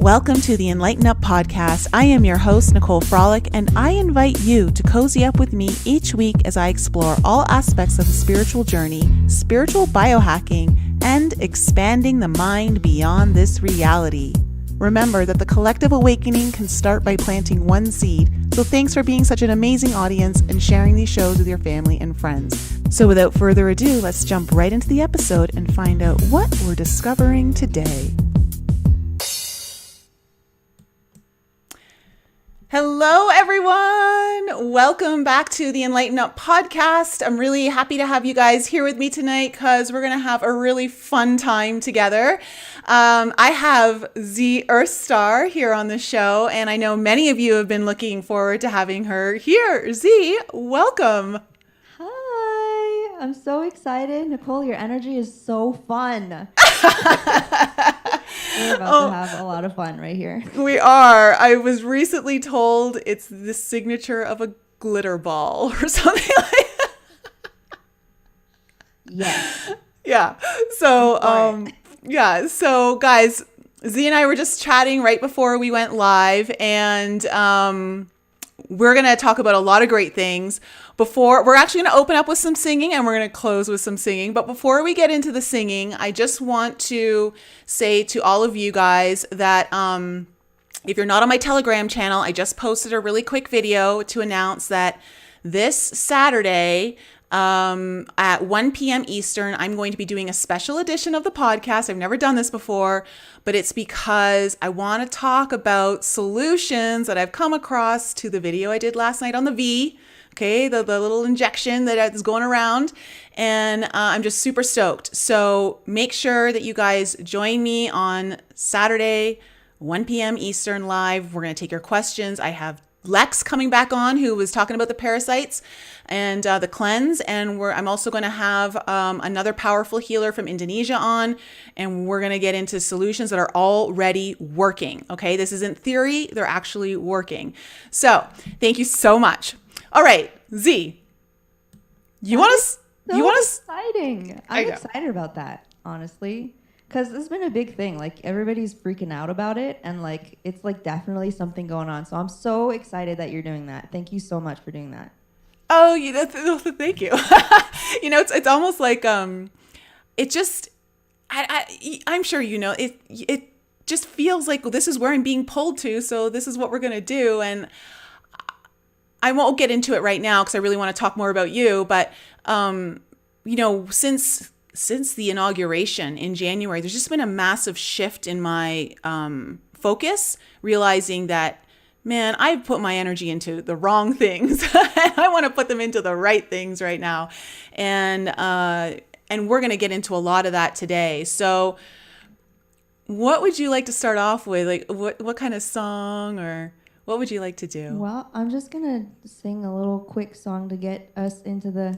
Welcome to the enLIGHTenUP podcast. I am your host, Nicole Frolick, and I invite you to cozy up with me each week as I explore all aspects of the spiritual journey, spiritual biohacking, and expanding the mind beyond this reality. Remember that the collective awakening can start by planting one seed, so thanks for being such an amazing audience and sharing these shows with your family and friends. So without further ado, let's jump right into the episode and find out what we're discovering today. Hello, everyone. Welcome back to the enLIGHTenUP podcast. I'm really happy to have you guys here with me tonight because we're going to have a really fun time together. I have Xi Earthstar here on the show, and I know many of you have been looking forward to having her here. Xi, welcome. Hi, I'm so excited. Nicole, your energy is so fun. We're about to have a lot of fun right here. We are. I was recently told it's the signature of a glitter ball or something like that. Yes. Yeah. So guys, Xi and I were just chatting right before we went live, and we're going to talk about a lot of great things. We're actually going to open up with some singing, and we're going to close with some singing. But before we get into the singing, I just want to say to all of you guys that if you're not on my Telegram channel, I just posted a really quick video to announce that this Saturday at 1 p.m. Eastern, I'm going to be doing a special edition of the podcast. I've never done this before, but it's because I want to talk about solutions that I've come across to the video I did last night on the V. Okay, the little injection that is going around, and I'm just super stoked. So make sure that you guys join me on Saturday, 1 p.m. Eastern live. We're going to take your questions. I have Lex coming back on, who was talking about the parasites and the cleanse, and I'm also going to have another powerful healer from Indonesia on, and we're going to get into solutions that are already working. Okay, this isn't theory; they're actually working. So thank you so much. All right, Xi, you want to? Exciting! I'm excited about that, honestly, because this has been a big thing. Like, everybody's freaking out about it, and like it's like definitely something going on. So I'm so excited that you're doing that. Thank you so much for doing that. Oh, thank you. It's almost like it just I'm sure it just feels like, well, this is where I'm being pulled to, so this is what we're gonna do. And I won't get into it right now because I really want to talk more about you. But, since the inauguration in January, there's just been a massive shift in my focus, realizing that, man, I've put my energy into the wrong things. I want to put them into the right things right now. And we're going to get into a lot of that today. So what would you like to start off with? Like, what kind of song, or what would you like to do? Well, I'm just gonna sing a little quick song to get us into the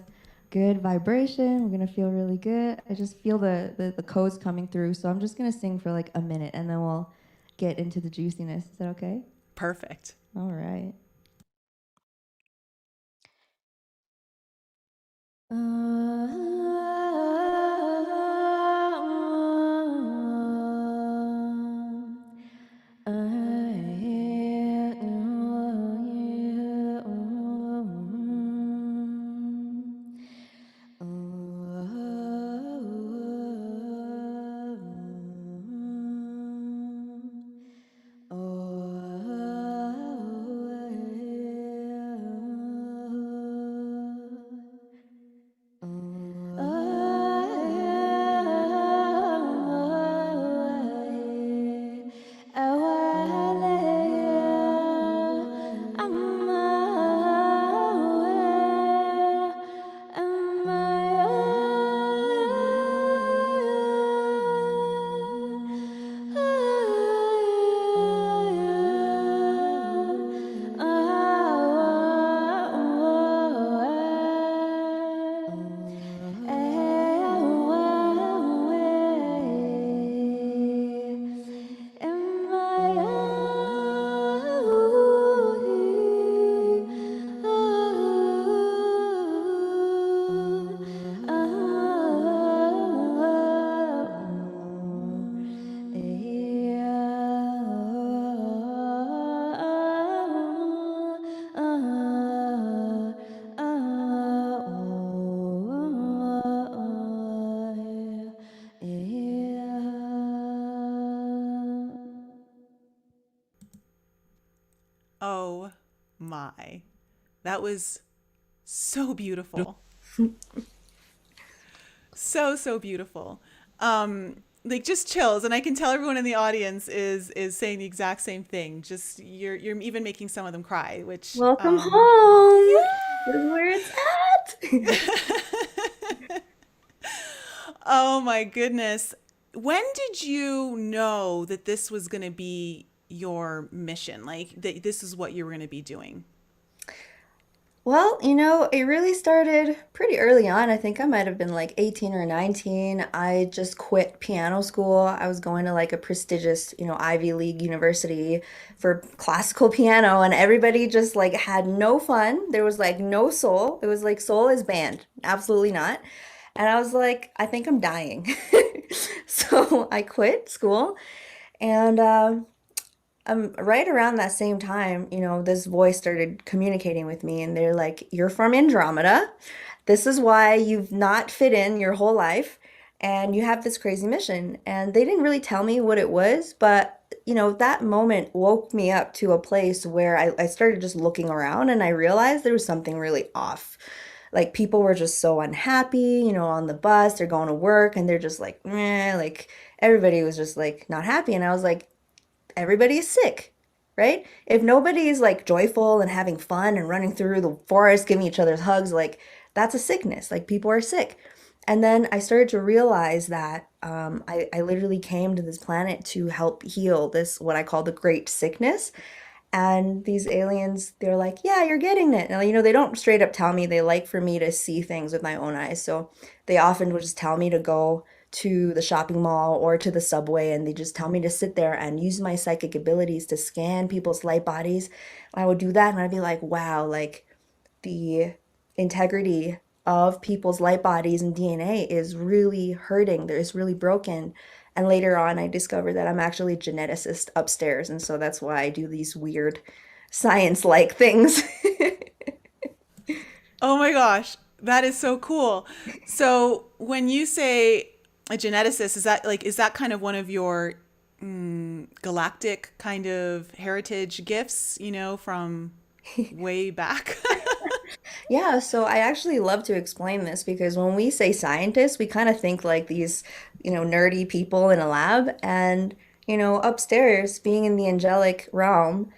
good vibration. We're gonna feel really good. I just feel the codes coming through, so I'm just gonna sing for like a minute, and then we'll get into the juiciness. Is that okay? Perfect. All right. my. That was so beautiful. So, so beautiful. Like just chills, and I can tell everyone in the audience is saying the exact same thing. Just you're even making some of them cry, which Welcome home. This is yeah. where it's at. Oh my goodness. When did you know that this was going to be your mission? Like that this is what you were going to be doing? Well, it really started pretty early on. I think I might have been like 18 or 19. I just quit piano school. I was going to like a prestigious, Ivy League university for classical piano, and everybody just like had no fun. There was like no soul. It was like soul is banned. Absolutely not. And I was like, I think I'm dying. So I quit school and right around that same time, this voice started communicating with me, and they're like, "You're from Andromeda. This is why you've not fit in your whole life, and you have this crazy mission." And they didn't really tell me what it was, but that moment woke me up to a place where I started just looking around, and I realized there was something really off. Like people were just so unhappy, on the bus, they're going to work, and they're just like, meh, like everybody was just like not happy. And I was like, everybody is sick, right? If nobody is like joyful and having fun and running through the forest, giving each other's hugs, like that's a sickness. Like people are sick. And then I started to realize that I literally came to this planet to help heal this, what I call the great sickness. And these aliens, they're like, yeah, you're getting it. And, they don't straight up tell me. They like for me to see things with my own eyes. So they often would just tell me to go to the shopping mall or to the subway, and they just tell me to sit there and use my psychic abilities to scan people's light bodies. And I would do that, and I'd be like, wow, like the integrity of people's light bodies and DNA is really hurting. It's really broken. And later on, I discovered that I'm actually a geneticist upstairs. And so that's why I do these weird science like things. Oh my gosh, that is so cool. So when you say a geneticist, is that kind of one of your galactic kind of heritage gifts, from way back? Yeah, so I actually love to explain this because when we say scientists, we kind of think like these, nerdy people in a lab. And, upstairs, being in the angelic realm,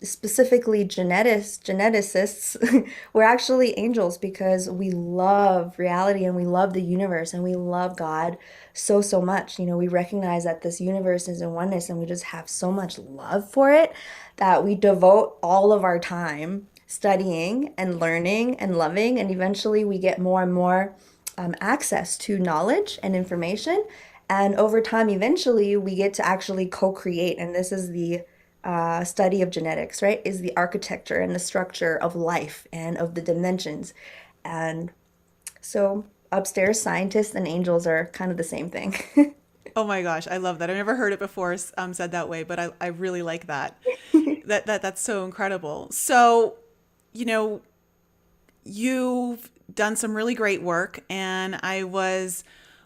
specifically geneticists, we're actually angels because we love reality and we love the universe and we love God so, so much. We recognize that this universe is in oneness and we just have so much love for it that we devote all of our time studying and learning and loving. And eventually we get more and more access to knowledge and information. And over time, eventually, we get to actually co-create. And this is the study of genetics, right? Is the architecture and the structure of life and of the dimensions. And so upstairs, scientists and angels are kind of the same thing. Oh my gosh, I love that. I've never heard it before said that way, but I really like that. That's so incredible. So, you know, you've done some really great work, and I was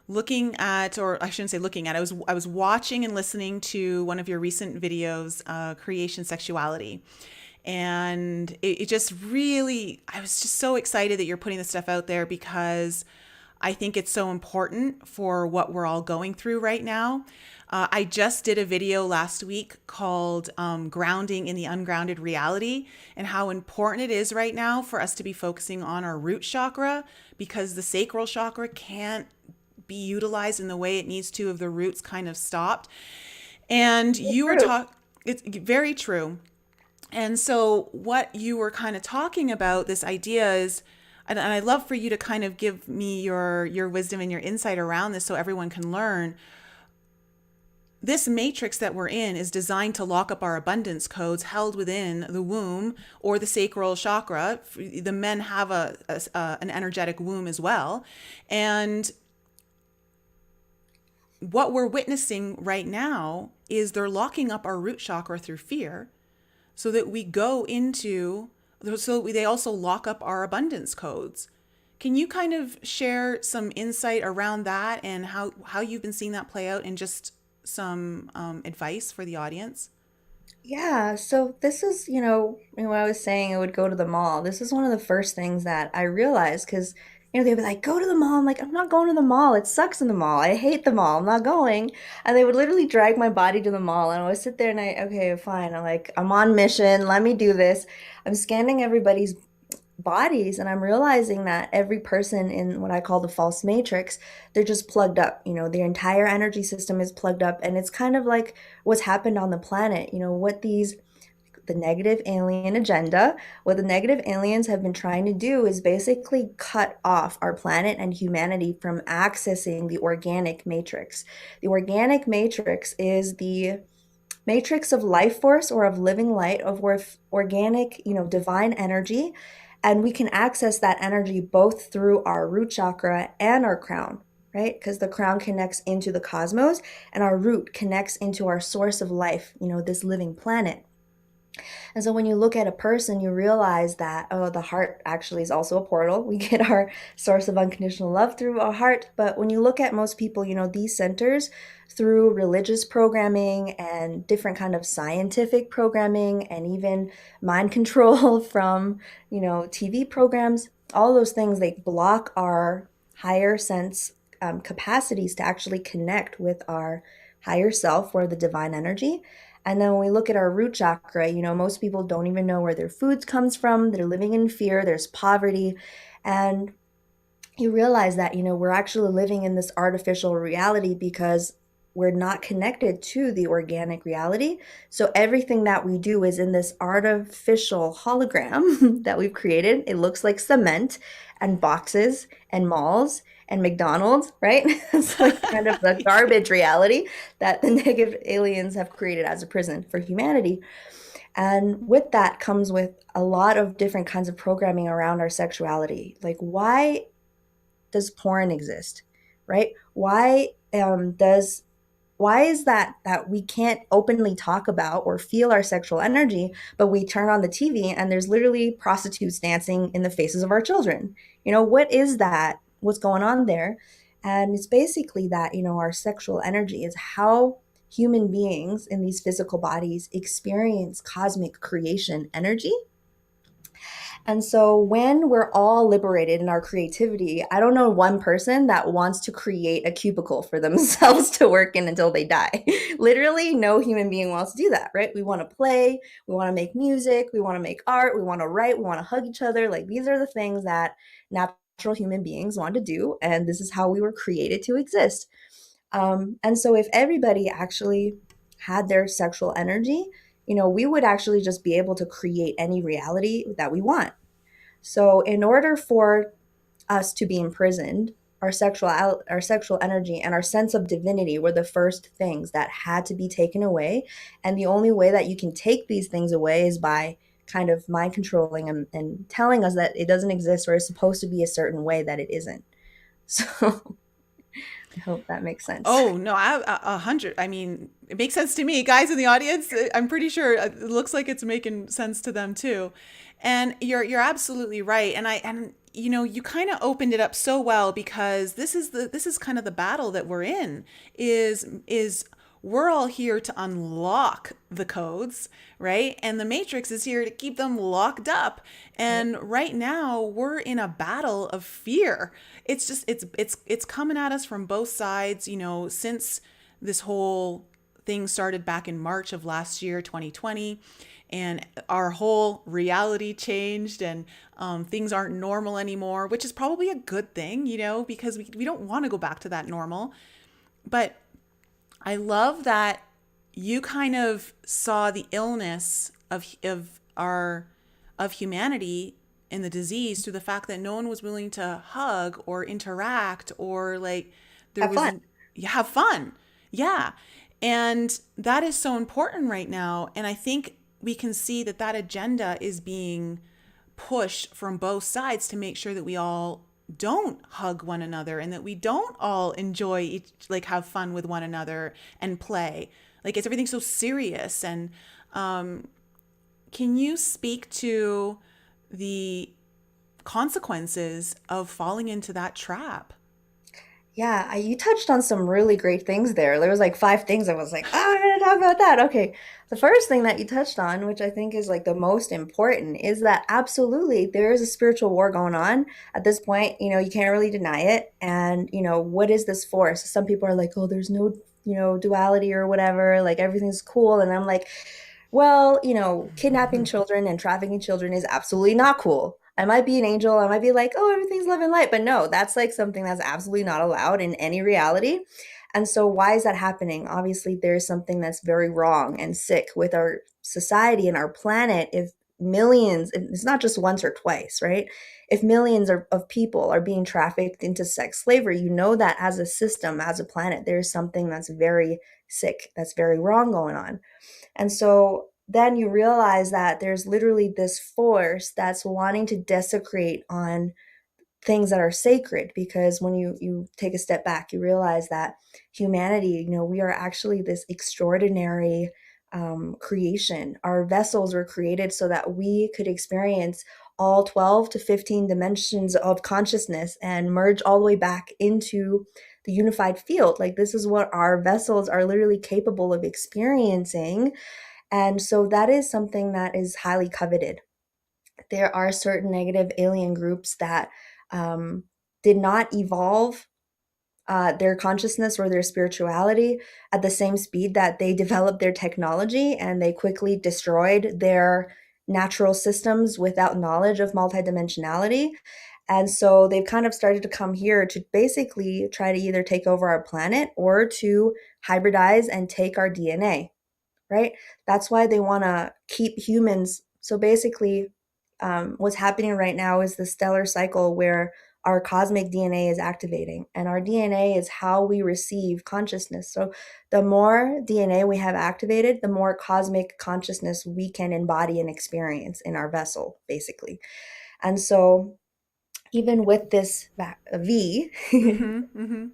looking at, or I shouldn't say looking at, I was watching and listening to one of your recent videos, Creation Sexuality. And it just really, I was just so excited that you're putting this stuff out there because I think it's so important for what we're all going through right now. I just did a video last week called Grounding in the Ungrounded Reality, and how important it is right now for us to be focusing on our root chakra, because the sacral chakra can't be utilized in the way it needs to if the roots kind of stopped. And you were talking, it's very true. And so what you were kind of talking about, this idea is, and I'd love for you to kind of give me your wisdom and your insight around this so everyone can learn. This matrix that we're in is designed to lock up our abundance codes held within the womb or the sacral chakra. The men have an energetic womb as well. And what we're witnessing right now is they're locking up our root chakra through fear, so that we go into, they also lock up our abundance codes. Can you kind of share some insight around that and how you've been seeing that play out, and just some advice for the audience? Yeah, so this is, when I was saying I would go to the mall, this is one of the first things that I realized because, they'd be like, go to the mall. I'm like, I'm not going to the mall. It sucks in the mall. I hate the mall. I'm not going. And they would literally drag my body to the mall. And I would sit there and okay, fine. I'm like, I'm on mission. Let me do this. I'm scanning everybody's bodies and I'm realizing that every person in what I call the false matrix, they're just plugged up. Their entire energy system is plugged up and it's kind of like what's happened on the planet. What these the negative alien agenda, what the negative aliens have been trying to do is basically cut off our planet and humanity from accessing the organic matrix. The organic matrix is the matrix of life force or of living light of organic, divine energy. And we can access that energy both through our root chakra and our crown, right? Because the crown connects into the cosmos and our root connects into our source of life, this living planet. And so when you look at a person, you realize that, oh, the heart actually is also a portal. We get our source of unconditional love through our heart. But when you look at most people, these centers through religious programming and different kind of scientific programming and even mind control from, TV programs, all those things, they block our higher sense capacities to actually connect with our higher self or the divine energy. And then when we look at our root chakra, most people don't even know where their food comes from. They're living in fear, there's poverty. And you realize that, we're actually living in this artificial reality because we're not connected to the organic reality. So everything that we do is in this artificial hologram that we've created. It looks like cement and boxes and malls and McDonald's, right? It's like kind of the garbage reality that the negative aliens have created as a prison for humanity. And with that comes with a lot of different kinds of programming around our sexuality. Like, why does porn exist, right? Why is that we can't openly talk about or feel our sexual energy, but we turn on the TV and there's literally prostitutes dancing in the faces of our children? What is that? What's going on there? And it's basically that, our sexual energy is how human beings in these physical bodies experience cosmic creation energy. And so when we're all liberated in our creativity, I don't know one person that wants to create a cubicle for themselves to work in until they die. Literally, no human being wants to do that, right? We want to play, we want to make music, we want to make art, we want to write, we want to hug each other. Like these are the things that natural human beings want to do. And this is how we were created to exist. And so if everybody actually had their sexual energy, we would actually just be able to create any reality that we want. So, in order for us to be imprisoned, our sexual energy and our sense of divinity were the first things that had to be taken away. And the only way that you can take these things away is by kind of mind controlling and telling us that it doesn't exist or is supposed to be a certain way that it isn't. So, I hope that makes sense. Oh no, 100. I mean, it makes sense to me. Guys in the audience, I'm pretty sure it looks like it's making sense to them too. And you're absolutely right. And you kind of opened it up so well because this is kind of the battle that we're in is we're all here to unlock the codes, right? And the matrix is here to keep them locked up. And right now we're in a battle of fear. It's just it's coming at us from both sides, since this whole thing started back in March of last year, 2020, and our whole reality changed and things aren't normal anymore, which is probably a good thing, because we don't want to go back to that normal. But I love that you kind of saw the illness of humanity and the disease through the fact that no one was willing to hug or interact or like there Have was fun. have fun. Yeah. And that is so important right now. And I think we can see that that agenda is being pushed from both sides to make sure that we all don't hug one another and that we don't all enjoy like have fun with one another and play. Like it's everything so serious. And can you speak to the consequences of falling into that trap? Yeah, you touched on some really great things there. There was like five things I was like, oh, I'm gonna talk about that. Okay. The first thing that you touched on, which I think is like the most important, is that absolutely there is a spiritual war going on at this point. You can't really deny it. And, what is this force? Some people are like, oh, there's no, duality or whatever, like everything's cool. And I'm like, well, kidnapping children and trafficking children is absolutely not cool. I might be an angel. I might be like, oh, everything's love and light. But no, that's like something that's absolutely not allowed in any reality. And so, why is that happening? Obviously, there's something that's very wrong and sick with our society and our planet. If millions, it's not just once or twice, right? If millions of people are being trafficked into sex slavery, you know that as a system, as a planet, there's something that's very sick, that's very wrong going on. And so then you realize that there's literally this force that's wanting to desecrate on things that are sacred, because when you take a step back, you realize that humanity, we are actually this extraordinary creation. Our vessels were created so that we could experience all 12 to 15 dimensions of consciousness and merge all the way back into the unified field. Like, this is what our vessels are literally capable of experiencing. And so that is something that is highly coveted. There are certain negative alien groups that um, did not evolve their consciousness or their spirituality at the same speed that they developed their technology, and they quickly destroyed their natural systems without knowledge of multidimensionality. And so they've kind of started to come here to basically try to either take over our planet or to hybridize and take our DNA, right? That's why they want to keep humans. So basically, what's happening right now is the stellar cycle where our cosmic DNA is activating, and our DNA is how we receive consciousness. So the more DNA we have activated, the more cosmic consciousness we can embody and experience in our vessel, basically. And so even with this V, Mm-hmm. Mm-hmm.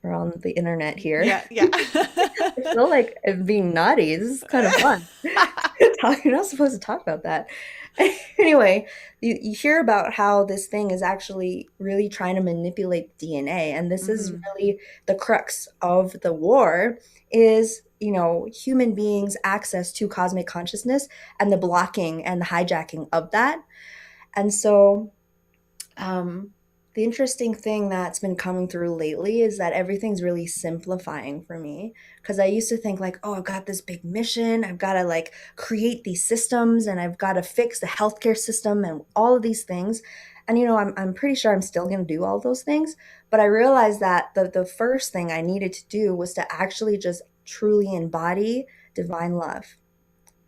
we're on the internet here. Yeah, yeah. I feel like I'm being naughty. This is kind of fun. You're not supposed to talk about that. Anyway, you hear about how this thing is actually really trying to manipulate DNA. And this is Mm-hmm. really the crux of the war is, human beings' access to cosmic consciousness and the blocking and the hijacking of that. And so um, the interesting thing that's been coming through lately is that everything's really simplifying for me, because I used to think like, oh, I've got this big mission. I've got to like create these systems, and I've got to fix the healthcare system and all of these things. And I'm pretty sure I'm still going to do all those things, but I realized that the first thing I needed to do was to actually just truly embody divine love,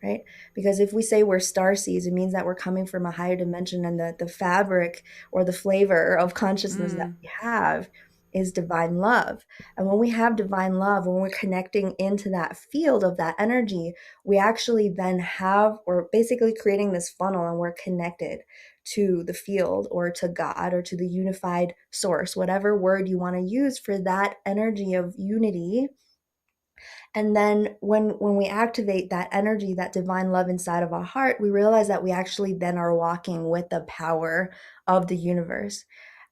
right? Because if we say we're star seeds, it means that we're coming from a higher dimension, and the fabric or the flavor of consciousness that Mm. we have is divine love. And when we have divine love, when we're connecting into that field of that energy, we actually then have, or basically creating this funnel, and we're connected to the field or to God or to the unified source, whatever word you want to use for that energy of unity. And then when we activate that energy, that divine love inside of our heart, we realize that we actually then are walking with the power of the universe.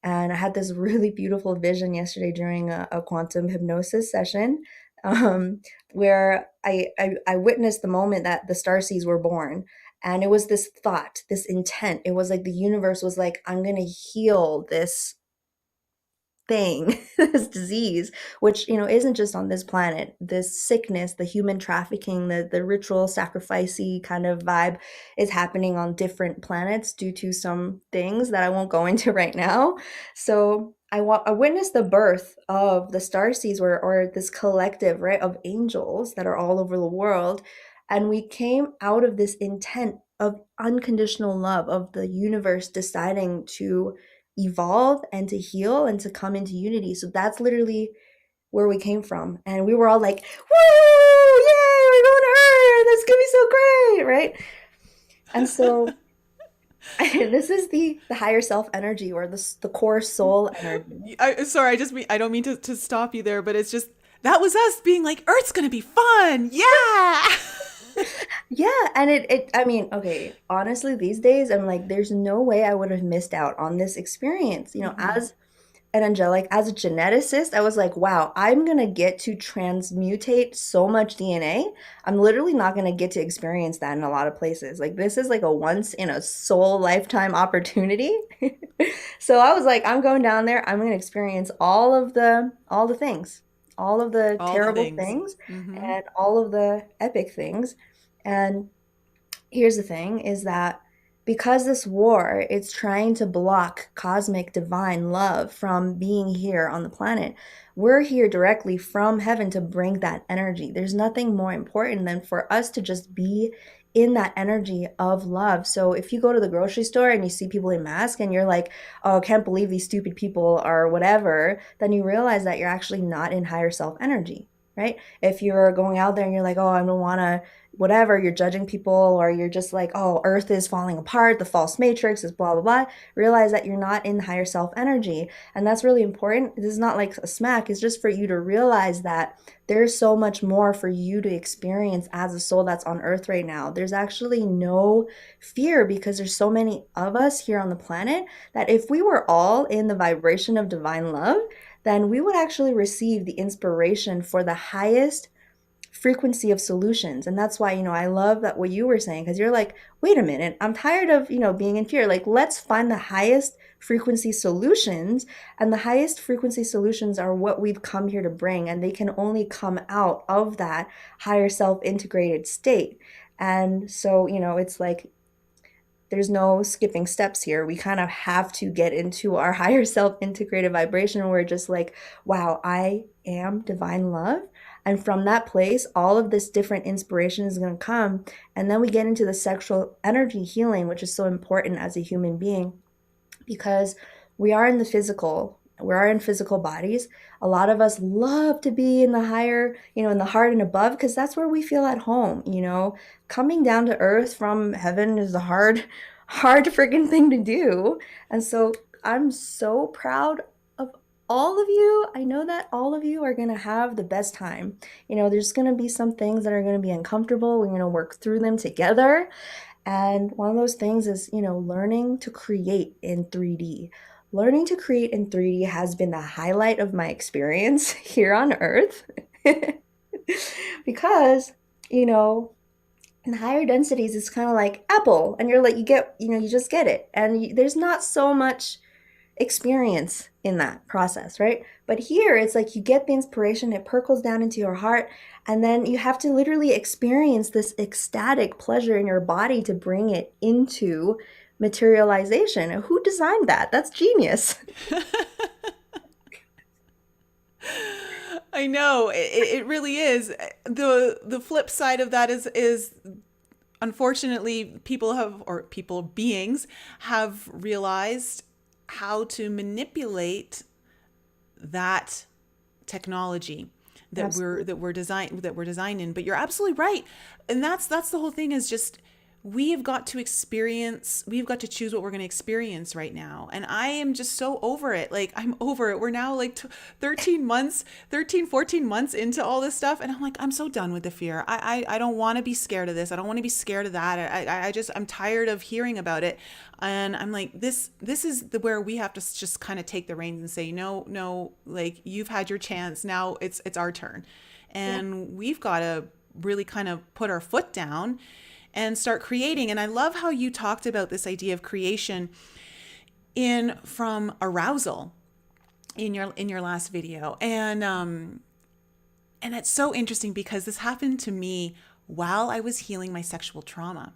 And I had this really beautiful vision yesterday during a quantum hypnosis session, um, where I witnessed the moment that the starseeds were born. And it was this thought, this intent. It was like the universe was like, I'm going to heal this thing, this disease, which isn't just on this planet. This sickness, the human trafficking, the ritual sacrificey kind of vibe is happening on different planets due to some things that I won't go into right now. So I witnessed the birth of the starseeds, or this collective, right, of angels that are all over the world. And we came out of this intent of unconditional love, of the universe deciding to evolve and to heal and to come into unity. So that's literally where we came from. And we were all like, woo, yay, we're going to Earth. That's going to be so great, right? And so this is the higher self energy, or the core soul energy. Sorry, I don't mean to stop you there, but it's just that was us being like, Earth's gonna be fun, yeah. Yeah, and I mean, okay, honestly, these days I'm like, there's no way I would have missed out on this experience. Mm-hmm. As and angelic. As a geneticist, I was like, wow, I'm gonna get to transmutate so much DNA. I'm literally not gonna get to experience that in a lot of places. Like this is like a once in a soul lifetime opportunity. So I was like, I'm going down there. I'm gonna experience all the things, all of the All the terrible things. things, Mm-hmm. and all of the epic things. And here's the thing is that because this war, it's trying to block cosmic divine love from being here on the planet. We're here directly from heaven to bring that energy. There's nothing more important than for us to just be in that energy of love. So if you go to the grocery store and you see people in masks and you're like, oh, I can't believe these stupid people or whatever, then you realize that you're actually not in higher self energy, right? If you're going out there and you're like, oh, I don't want to whatever, you're judging people, or you're just like, oh, earth is falling apart, the false matrix is blah blah blah, realize that you're not in higher self energy. And that's really important. This is not like a smack, it's just for you to realize that there's so much more for you to experience as a soul that's on earth right now. There's actually no fear because there's so many of us here on the planet that if we were all in the vibration of divine love, then we would actually receive the inspiration for the highest frequency of solutions. And that's why, I love that what you were saying, because you're like, wait a minute, I'm tired of, being in fear. Like, let's find the highest frequency solutions. And the highest frequency solutions are what we've come here to bring. And they can only come out of that higher self integrated state. And so, it's like, there's no skipping steps here. We kind of have to get into our higher self integrated vibration. And we're just like, wow, I am divine love. And from that place, all of this different inspiration is going to come. And then we get into the sexual energy healing, which is so important as a human being because we are in the physical. We are in physical bodies. A lot of us love to be in the higher, in the heart and above, because that's where we feel at home. Coming down to earth from heaven is a hard freaking thing to do. And so I'm so proud of all of you. I know that all of you are going to have the best time. There's going to be some things that are going to be uncomfortable. We're going to work through them together. And one of those things is, learning to create in 3D. Learning to create in 3D has been the highlight of my experience here on Earth because, in higher densities, it's kind of like Apple, and you're like, you just get it. And there's not so much experience in that process, right? But here it's like you get the inspiration, it percolates down into your heart, and then you have to literally experience this ecstatic pleasure in your body to bring it into materialization. And who designed that? That's genius. I know it really is. The flip side of that is unfortunately beings have realized how to manipulate that technology Absolutely. that we're designing. But you're absolutely right, and that's the whole thing is just we've got to choose what we're going to experience right now. And I am just so over it. Like, I'm over it. We're now like 14 months into all this stuff. And I'm like, I'm so done with the fear. I don't want to be scared of this. I don't want to be scared of that. I'm tired of hearing about it. And I'm like, this is where we have to just kind of take the reins and say, no, like, you've had your chance. Now it's our turn. Yeah. And we've got to really kind of put our foot down and start creating. And I love how you talked about this idea of creation from arousal in your last video. And it's so interesting because this happened to me while I was healing my sexual trauma.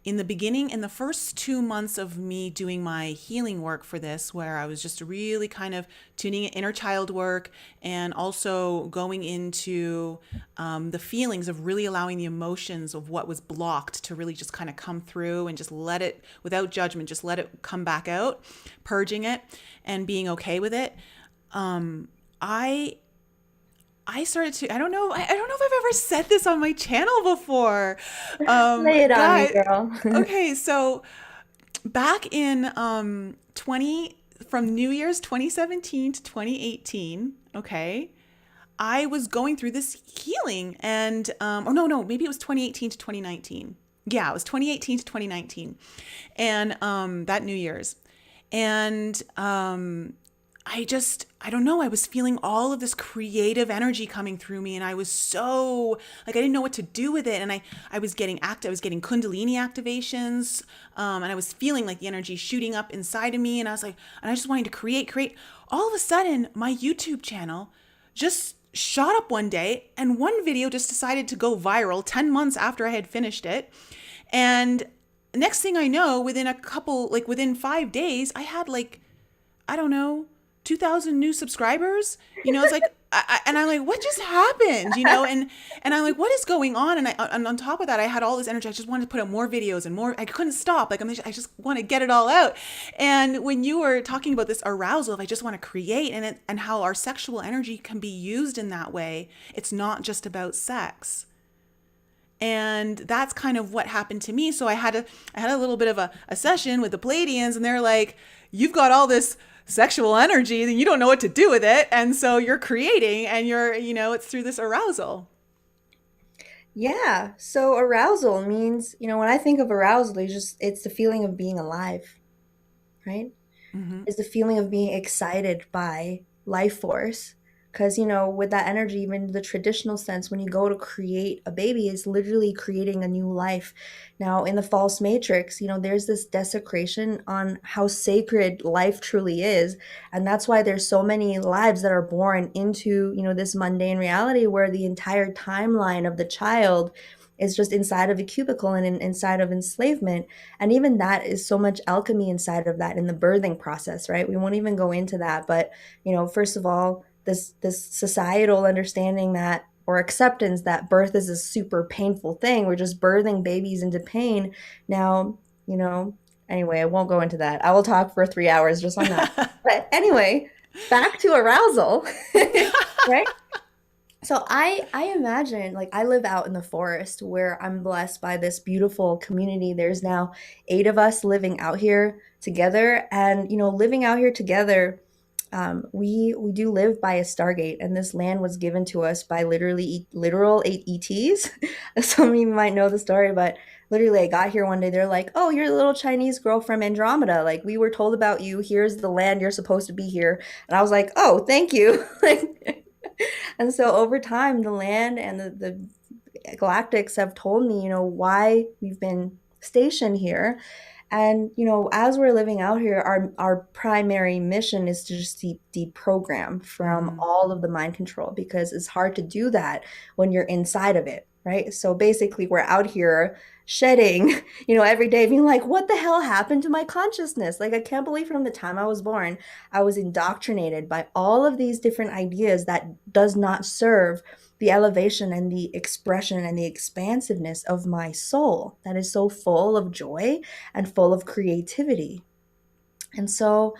In the beginning, in the first 2 months of me doing my healing work for this, where I was just really kind of tuning in inner child work and also going into the feelings of really allowing the emotions of what was blocked to really just kind of come through and just let it, without judgment, just let it come back out, purging it and being okay with it. I started to, I don't know if I've ever said this on my channel before. Lay it on me, Guys, girl. okay, so back in from New Year's 2017 to 2018, okay, I was going through this healing and, or no, maybe it was 2018 to 2019. Yeah, it was 2018 to 2019 and that New Year's. And I don't know, I was feeling all of this creative energy coming through me, and I was so like, I didn't know what to do with it. And I was getting I was getting Kundalini activations. And I was feeling like the energy shooting up inside of me. And I was like, and I just wanted to create. All of a sudden, my YouTube channel just shot up one day, and one video just decided to go viral 10 months after I had finished it. And next thing I know, within 5 days, I had like, I don't know, 2,000 new subscribers. It's like, and I'm like, what just happened? And I'm like, what is going on? And on top of that, I had all this energy. I just wanted to put out more videos and more. I couldn't stop. Like, I just want to get it all out. And when you were talking about this arousal, if I just want to create, and how our sexual energy can be used in that way, it's not just about sex. And that's kind of what happened to me. So I had a little bit of a session with the Pleiadians, and they're like, you've got all this sexual energy and you don't know what to do with it. And so you're creating, and it's through this arousal. Yeah. So arousal means, when I think of arousal, it's the feeling of being alive, right? Mm-hmm. It's the feeling of being excited by life force. Because, with that energy, even the traditional sense, when you go to create a baby, it's literally creating a new life. Now, in the false matrix, there's this desecration on how sacred life truly is. And that's why there's so many lives that are born into, this mundane reality where the entire timeline of the child is just inside of a cubicle and inside of enslavement. And even that is so much alchemy inside of that in the birthing process, right? We won't even go into that. But, first of all, this societal understanding that, or acceptance that, birth is a super painful thing. We're just birthing babies into pain. Now, anyway, I won't go into that. I will talk for 3 hours just on that. But anyway, back to arousal, right? So I imagine, like, I live out in the forest where I'm blessed by this beautiful community. There's now 8 of us living out here together, and living out here together, we do live by a stargate, and this land was given to us by literal ETs. Some of you might know the story, but literally I got here one day. They're like, "Oh, you're the little Chinese girl from Andromeda. Like, we were told about you. Here's the land. You're supposed to be here." And I was like, "Oh, thank you." Like, and so over time, the land and the galactics have told me, why we've been stationed here. And, as we're living out here, our primary mission is to just deprogram from all of the mind control, because it's hard to do that when you're inside of it, right? So basically, we're out here shedding, every day, being like, what the hell happened to my consciousness? Like, I can't believe from the time I was born, I was indoctrinated by all of these different ideas that does not serve the elevation and the expression and the expansiveness of my soul that is so full of joy and full of creativity. And so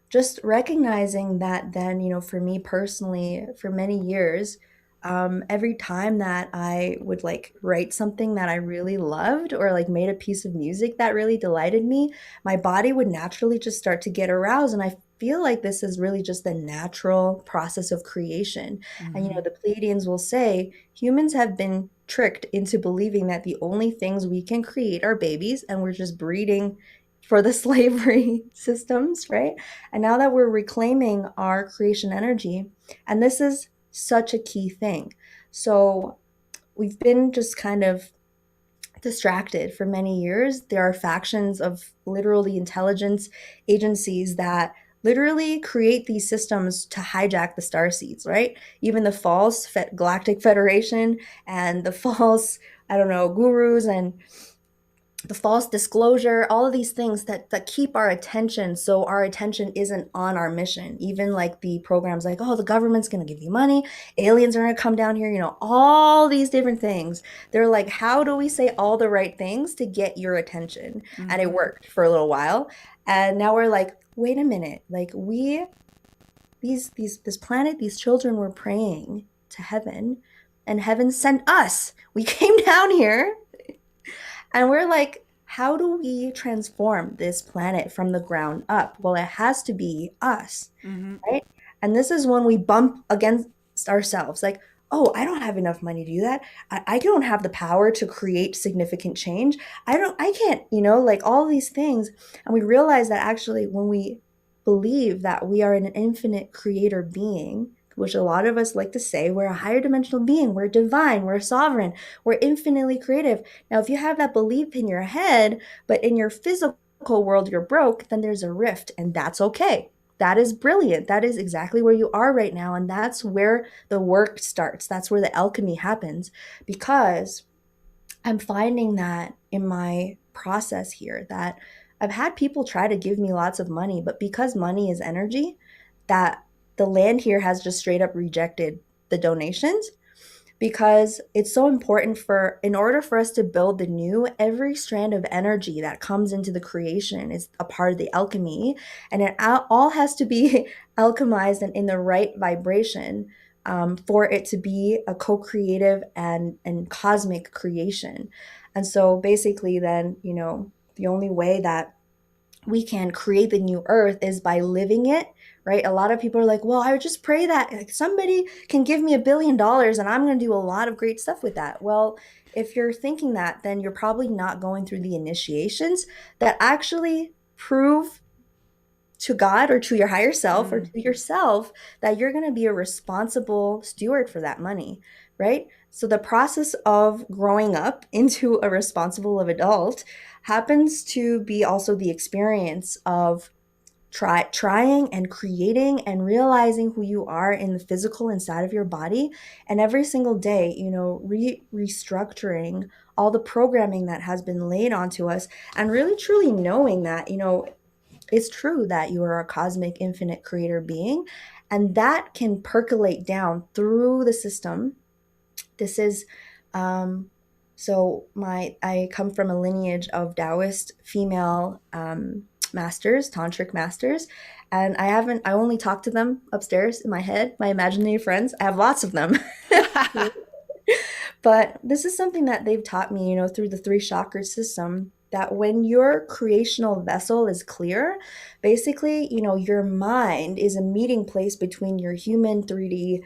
just recognizing that then, for me personally, for many years, every time that I would like write something that I really loved, or like made a piece of music that really delighted me, my body would naturally just start to get aroused. And I feel like this is really just the natural process of creation. And, the Pleiadians will say humans have been tricked into believing that the only things we can create are babies, and we're just breeding for the slavery systems, right? And now that we're reclaiming our creation energy, and this is such a key thing. So we've been just kind of distracted for many years. There are factions of literally intelligence agencies that literally create these systems to hijack the starseeds, right? Even the false Galactic Federation and the false, gurus and the false disclosure, all of these things that keep our attention, so our attention isn't on our mission. Even like the programs like, oh, the government's going to give you money, aliens are going to come down here, all these different things. They're like, how do we say all the right things to get your attention? Mm-hmm. And it worked for a little while. And now we're like, wait a minute, like this planet, these children were praying to heaven, and heaven sent us. We came down here. And we're like, how do we transform this planet from the ground up? Well, it has to be us, right? And this is when we bump against ourselves. Like, oh, I don't have enough money to do that. I don't have the power to create significant change. I can't, like all these things. And we realize that actually when we believe that we are an infinite creator being, which a lot of us like to say, we're a higher dimensional being, we're divine, we're sovereign, we're infinitely creative. Now, if you have that belief in your head, but in your physical world you're broke, then there's a rift, and that's okay. That is brilliant. That is exactly where you are right now, and that's where the work starts. That's where the alchemy happens, because I'm finding that in my process here that I've had people try to give me lots of money, but because money is energy, that the land here has just straight up rejected the donations, because it's so important in order for us to build the new, every strand of energy that comes into the creation is a part of the alchemy, and it all has to be alchemized and in the right vibration, for it to be a co-creative and cosmic creation. And so basically then, the only way that we can create the new earth is by living it, right? A lot of people are like, well, I would just pray that like somebody can give me $1 billion and I'm going to do a lot of great stuff with that. Well, if you're thinking that, then you're probably not going through the initiations that actually prove to God or to your higher self or to yourself that you're going to be a responsible steward for that money, right? So the process of growing up into a responsible adult happens to be also the experience of trying and creating and realizing who you are in the physical inside of your body, and every single day, restructuring all the programming that has been laid onto us, and really truly knowing that, it's true that you are a cosmic infinite creator being, and that can percolate down through the system. This is I come from a lineage of Taoist female masters, tantric masters, and I only talk to them upstairs in my head, my imaginary friends. I have lots of them. But this is something that they've taught me, through the 3 chakra system, that when your creational vessel is clear, basically, your mind is a meeting place between your human 3D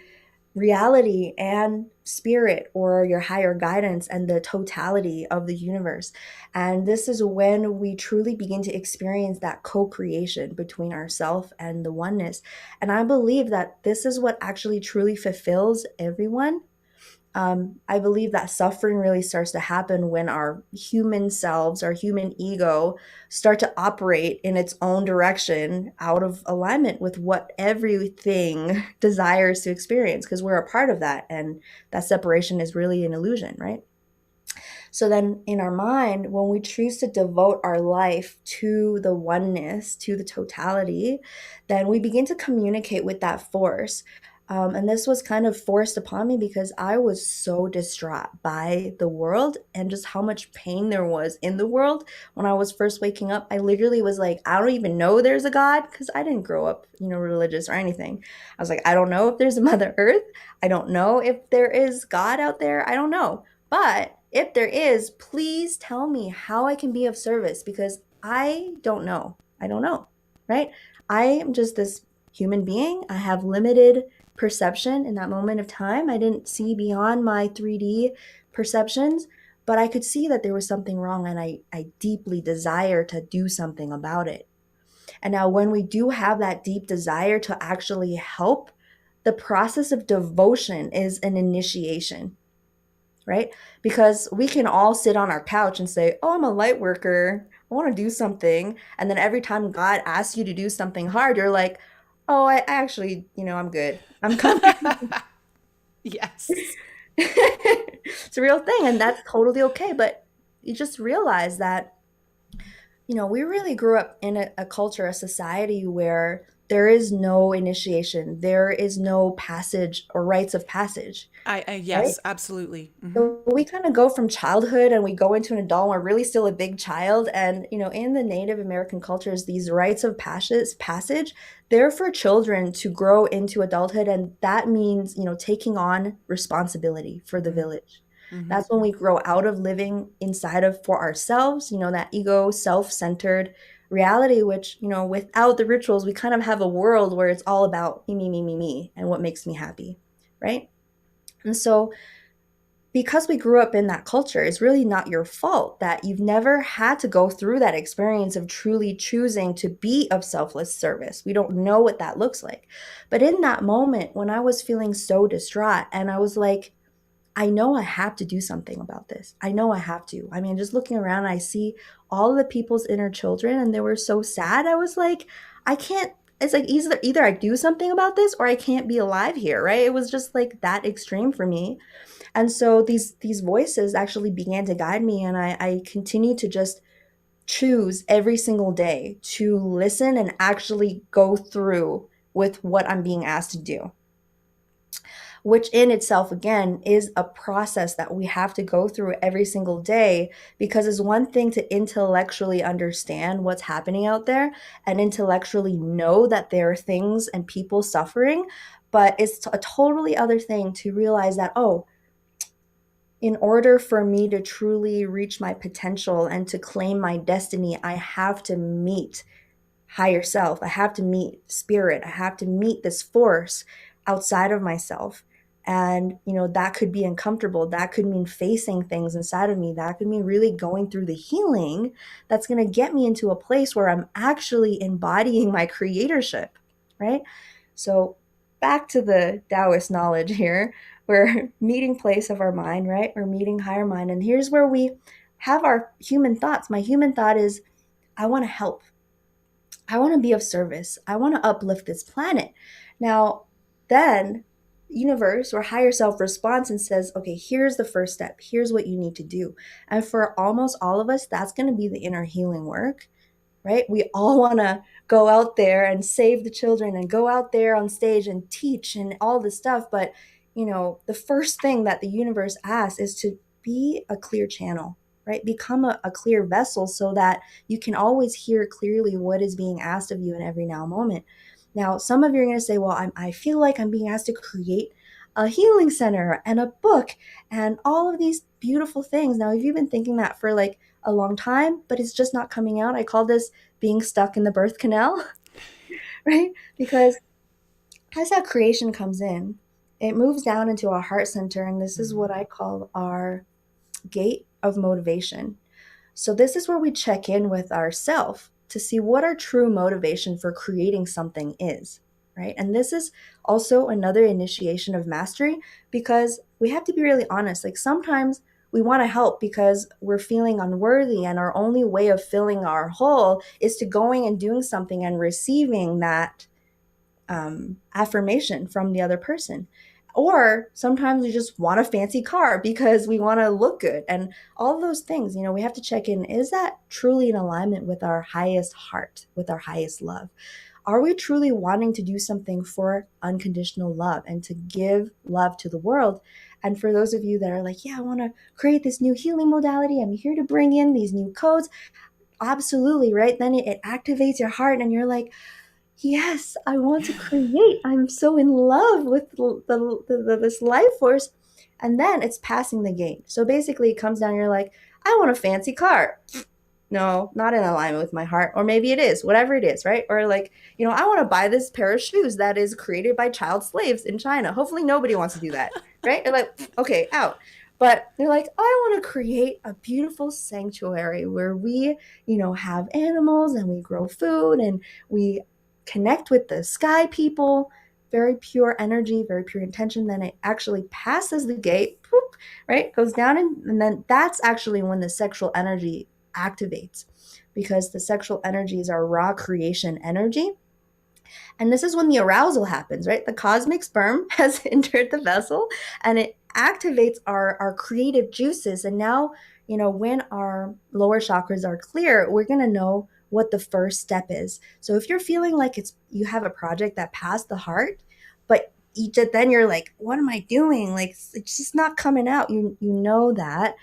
reality and spirit, or your higher guidance and the totality of the universe. And this is when we truly begin to experience that co-creation between ourself and the oneness. And I believe that this is what actually truly fulfills everyone. I believe that suffering really starts to happen when our human selves, our human ego, start to operate in its own direction out of alignment with what everything desires to experience, because we're a part of that. And that separation is really an illusion, right? So then in our mind, when we choose to devote our life to the oneness, to the totality, then we begin to communicate with that force. And this was kind of forced upon me because I was so distraught by the world and just how much pain there was in the world. When I was first waking up, I literally was like, I don't even know there's a God, because I didn't grow up, religious or anything. I was like, I don't know if there's a Mother Earth. I don't know if there is God out there. I don't know. But if there is, please tell me how I can be of service, because I don't know. I don't know, right? I am just this human being. I have limited perception in that moment of time. I didn't see beyond my 3D perceptions, but I could see that there was something wrong, and I deeply desire to do something about it. And now when we do have that deep desire to actually help, the process of devotion is an initiation, right? Because we can all sit on our couch and say, oh, I'm a light worker, I want to do something. And then every time God asks you to do something hard, you're like, oh, I actually, I'm good. I'm comfortable. Yes. It's a real thing, and that's totally okay. But you just realize that, we really grew up in a culture, a society where there is no initiation, there is no passage or rites of passage. Yes, right? absolutely. So we kind of go from childhood and we go into an adult, and we're really still a big child. And, in the Native American cultures, these rites of passage, they're for children to grow into adulthood. And that means, taking on responsibility for the village. That's when we grow out of living inside of for ourselves, that ego, self-centered reality, which, without the rituals, we kind of have a world where it's all about me, me, me, me, me, and what makes me happy, right? And so because we grew up in that culture, it's really not your fault that you've never had to go through that experience of truly choosing to be of selfless service. We don't know what that looks like. But in that moment, when I was feeling so distraught and I was like, I know I have to do something about this. I know I have to. I mean, just looking around, I see all the people's inner children and they were so sad. I was like, I can't, it's like either I do something about this or I can't be alive here, right? It was just like that extreme for me. And so these voices actually began to guide me, and I continue to just choose every single day to listen and actually go through with what I'm being asked to do, which in itself, again, is a process that we have to go through every single day, because it's one thing to intellectually understand what's happening out there and intellectually know that there are things and people suffering, but it's a totally other thing to realize that, oh, in order for me to truly reach my potential and to claim my destiny, I have to meet higher self. I have to meet spirit. I have to meet this force outside of myself. And, that could be uncomfortable. That could mean facing things inside of me. That could mean really going through the healing that's going to get me into a place where I'm actually embodying my creatorship, right? So back to the Taoist knowledge here. We're meeting place of our mind, right? We're meeting higher mind. And here's where we have our human thoughts. My human thought is, I want to help. I want to be of service. I want to uplift this planet. Now, then universe or higher self responds and says, okay, here's the first step. Here's what you need to do. And for almost all of us, that's going to be the inner healing work, right? We all want to go out there and save the children and go out there on stage and teach and all this stuff. But, the first thing that the universe asks is to be a clear channel, right? Become a clear vessel so that you can always hear clearly what is being asked of you in every now moment. Now, some of you are going to say, well, I feel like I'm being asked to create a healing center and a book and all of these beautiful things. Now, if you've been thinking that for like a long time, but it's just not coming out, I call this being stuck in the birth canal, right? Because as that creation comes in, it moves down into our heart center, and this is what I call our gate of motivation. So this is where we check in with ourself to see what our true motivation for creating something is, right? And this is also another initiation of mastery, because we have to be really honest. Like sometimes we want to help because we're feeling unworthy, and our only way of filling our hole is to going and doing something and receiving that affirmation from the other person. Or sometimes we just want a fancy car because we want to look good, and all those things, we have to check in. Is that truly in alignment with our highest heart, with our highest love? Are we truly wanting to do something for unconditional love and to give love to the world? And for those of you that are like, yeah, I want to create this new healing modality, I'm here to bring in these new codes. Absolutely, right? Then it activates your heart and you're like, yes, I want to create. I'm so in love with this life force. And then it's passing the gate. So basically it comes down, you're like, I want a fancy car. No, not in alignment with my heart. Or maybe it is, whatever it is, right? Or like, I want to buy this pair of shoes that is created by child slaves in China. Hopefully nobody wants to do that, right? You're like, okay, out. But they're like, I want to create a beautiful sanctuary where we, have animals and we grow food and we connect with the sky people, very pure energy, very pure intention. Then it actually passes the gate, whoop, right? Goes down, and then that's actually when the sexual energy activates, because the sexual energy is our raw creation energy. And this is when the arousal happens, right? The cosmic sperm has entered the vessel and it activates our creative juices. And now, when our lower chakras are clear, we're going to know what the first step is. So if you're feeling like you have a project that passed the heart, but then you're like, what am I doing? Like, it's just not coming out. You know that,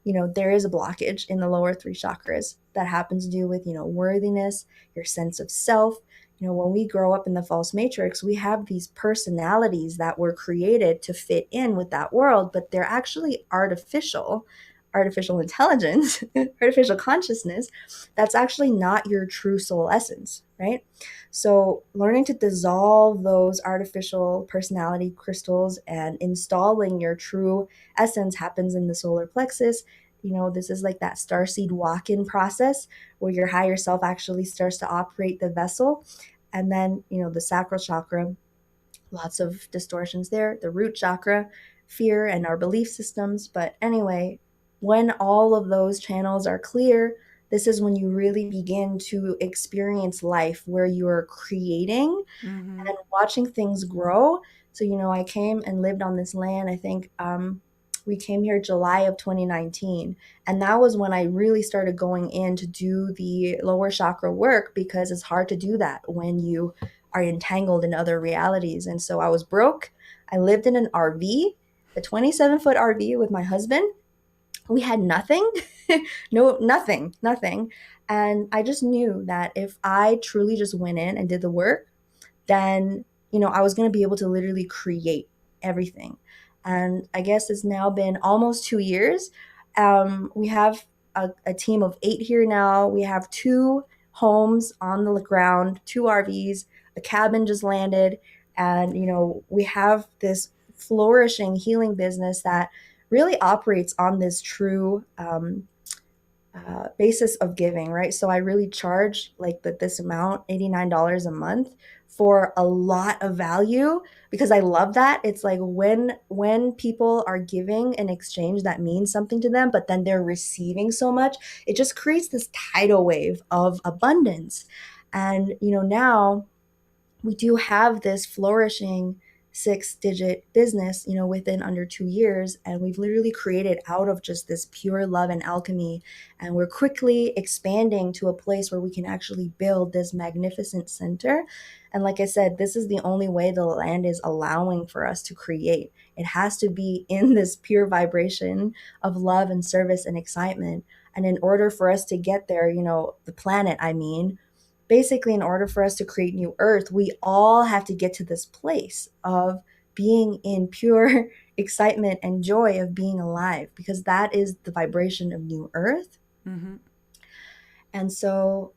there is a blockage in the lower three chakras that happens to do with, worthiness, your sense of self. When we grow up in the false matrix, we have these personalities that were created to fit in with that world, but they're actually artificial intelligence, artificial consciousness. That's actually not your true soul essence, right? So learning to dissolve those artificial personality crystals and installing your true essence happens in the solar plexus. This is like that starseed walk-in process where your higher self actually starts to operate the vessel. And then, the sacral chakra, lots of distortions there. The root chakra, fear and our belief systems. But anyway, when all of those channels are clear, this is when you really begin to experience life where you're creating and watching things grow. So, I came and lived on this land. I think we came here July of 2019. And that was when I really started going in to do the lower chakra work, because it's hard to do that when you are entangled in other realities. And so I was broke. I lived in an RV, a 27-foot RV with my husband. We had nothing, no, nothing. And I just knew that if I truly just went in and did the work, then, I was going to be able to literally create everything. And I guess it's now been almost 2 years. We have a team of 8 here now. We have 2 homes on the ground, 2 RVs, a cabin just landed. And, we have this flourishing healing business that really operates on this true basis of giving, right? So I really charge like this amount, $89 a month, for a lot of value, because I love that. It's like when people are giving an exchange that means something to them, but then they're receiving so much, it just creates this tidal wave of abundance. And now we do have this flourishing 6-digit business, within under 2 years. And we've literally created out of just this pure love and alchemy. And we're quickly expanding to a place where we can actually build this magnificent center. And like I said, this is the only way the land is allowing for us to create. It has to be in this pure vibration of love and service and excitement. And in order for us to get there, the planet, basically, in order for us to create new earth, we all have to get to this place of being in pure excitement and joy of being alive, because that is the vibration of new earth. And so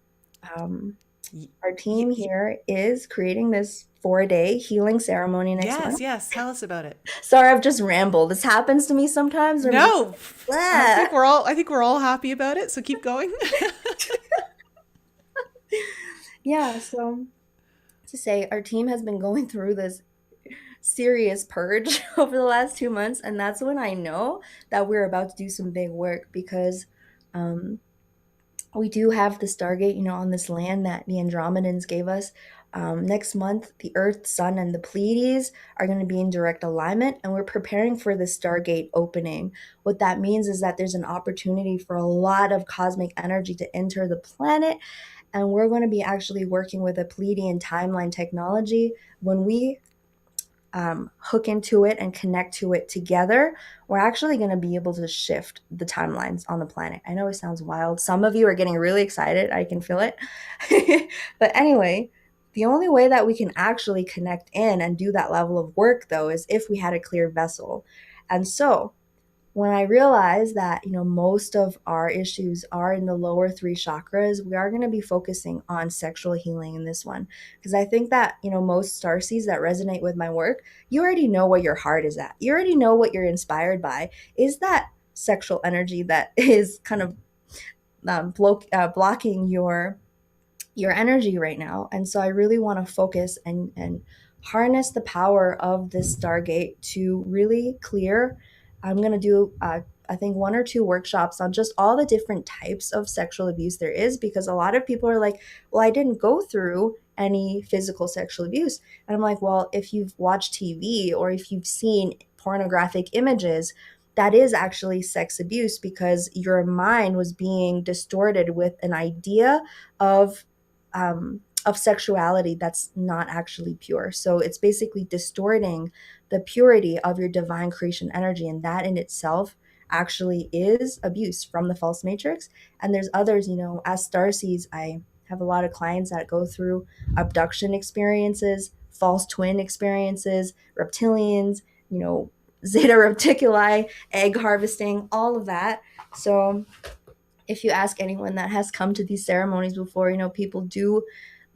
our team here is creating this 4-day healing ceremony next month. Yes. Tell us about it. Sorry, I've just rambled. This happens to me sometimes. No, I think we're all happy about it. So keep going. Yeah, so to say, our team has been going through this serious purge over the last 2 months, and that's when I know that we're about to do some big work, because we do have the Stargate, on this land that the Andromedans gave us. Next month, the Earth, Sun, and the Pleiades are going to be in direct alignment, and we're preparing for the Stargate opening. What that means is that there's an opportunity for a lot of cosmic energy to enter the planet. And we're going to be actually working with a Pleiadian timeline technology. When we hook into it and connect to it together, we're actually going to be able to shift the timelines on the planet. I know it sounds wild. Some of you are getting really excited. I can feel it. But anyway, the only way that we can actually connect in and do that level of work, though, is if we had a clear vessel. And so when I realized that, most of our issues are in the lower 3 chakras, we are going to be focusing on sexual healing in this one. Because I think that, most starseeds that resonate with my work, you already know where your heart is at. You already know what you're inspired by. Is that sexual energy that is kind of blocking your energy right now? And so I really want to focus and harness the power of this Stargate to really clear. I'm going to do, I think, 1 or 2 workshops on just all the different types of sexual abuse there is, because a lot of people are like, well, I didn't go through any physical sexual abuse. And I'm like, well, if you've watched TV or if you've seen pornographic images, that is actually sex abuse, because your mind was being distorted with an idea of sexuality that's not actually pure. So it's basically distorting the purity of your divine creation energy. And that in itself actually is abuse from the false matrix. And there's others, as starseeds, I have a lot of clients that go through abduction experiences, false twin experiences, reptilians, Zeta Reticuli, egg harvesting, all of that. So if you ask anyone that has come to these ceremonies before, people do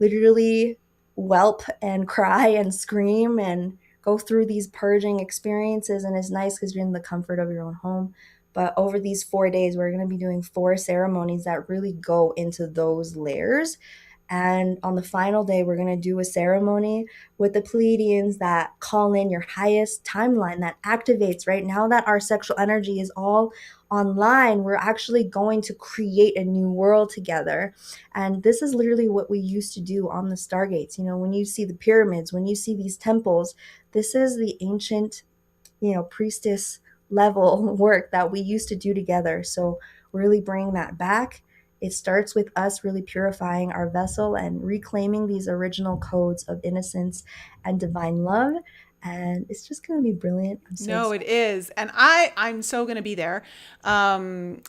literally whelp and cry and scream and go through these purging experiences. And it's nice because you're in the comfort of your own home. But over these 4 days, we're going to be doing 4 ceremonies that really go into those layers. And on the final day, we're going to do a ceremony with the Pleiadians that call in your highest timeline that activates. Right now that our sexual energy is all online, we're actually going to create a new world together. And this is literally what we used to do on the Stargates. You know, when you see the pyramids, when you see these temples, this is the ancient, priestess level work that we used to do together. So really bring that back. It starts with us really purifying our vessel and reclaiming these original codes of innocence and divine love. And it's just going to be brilliant. I'm so No, it excited. is. And I'm so going to be there. I'm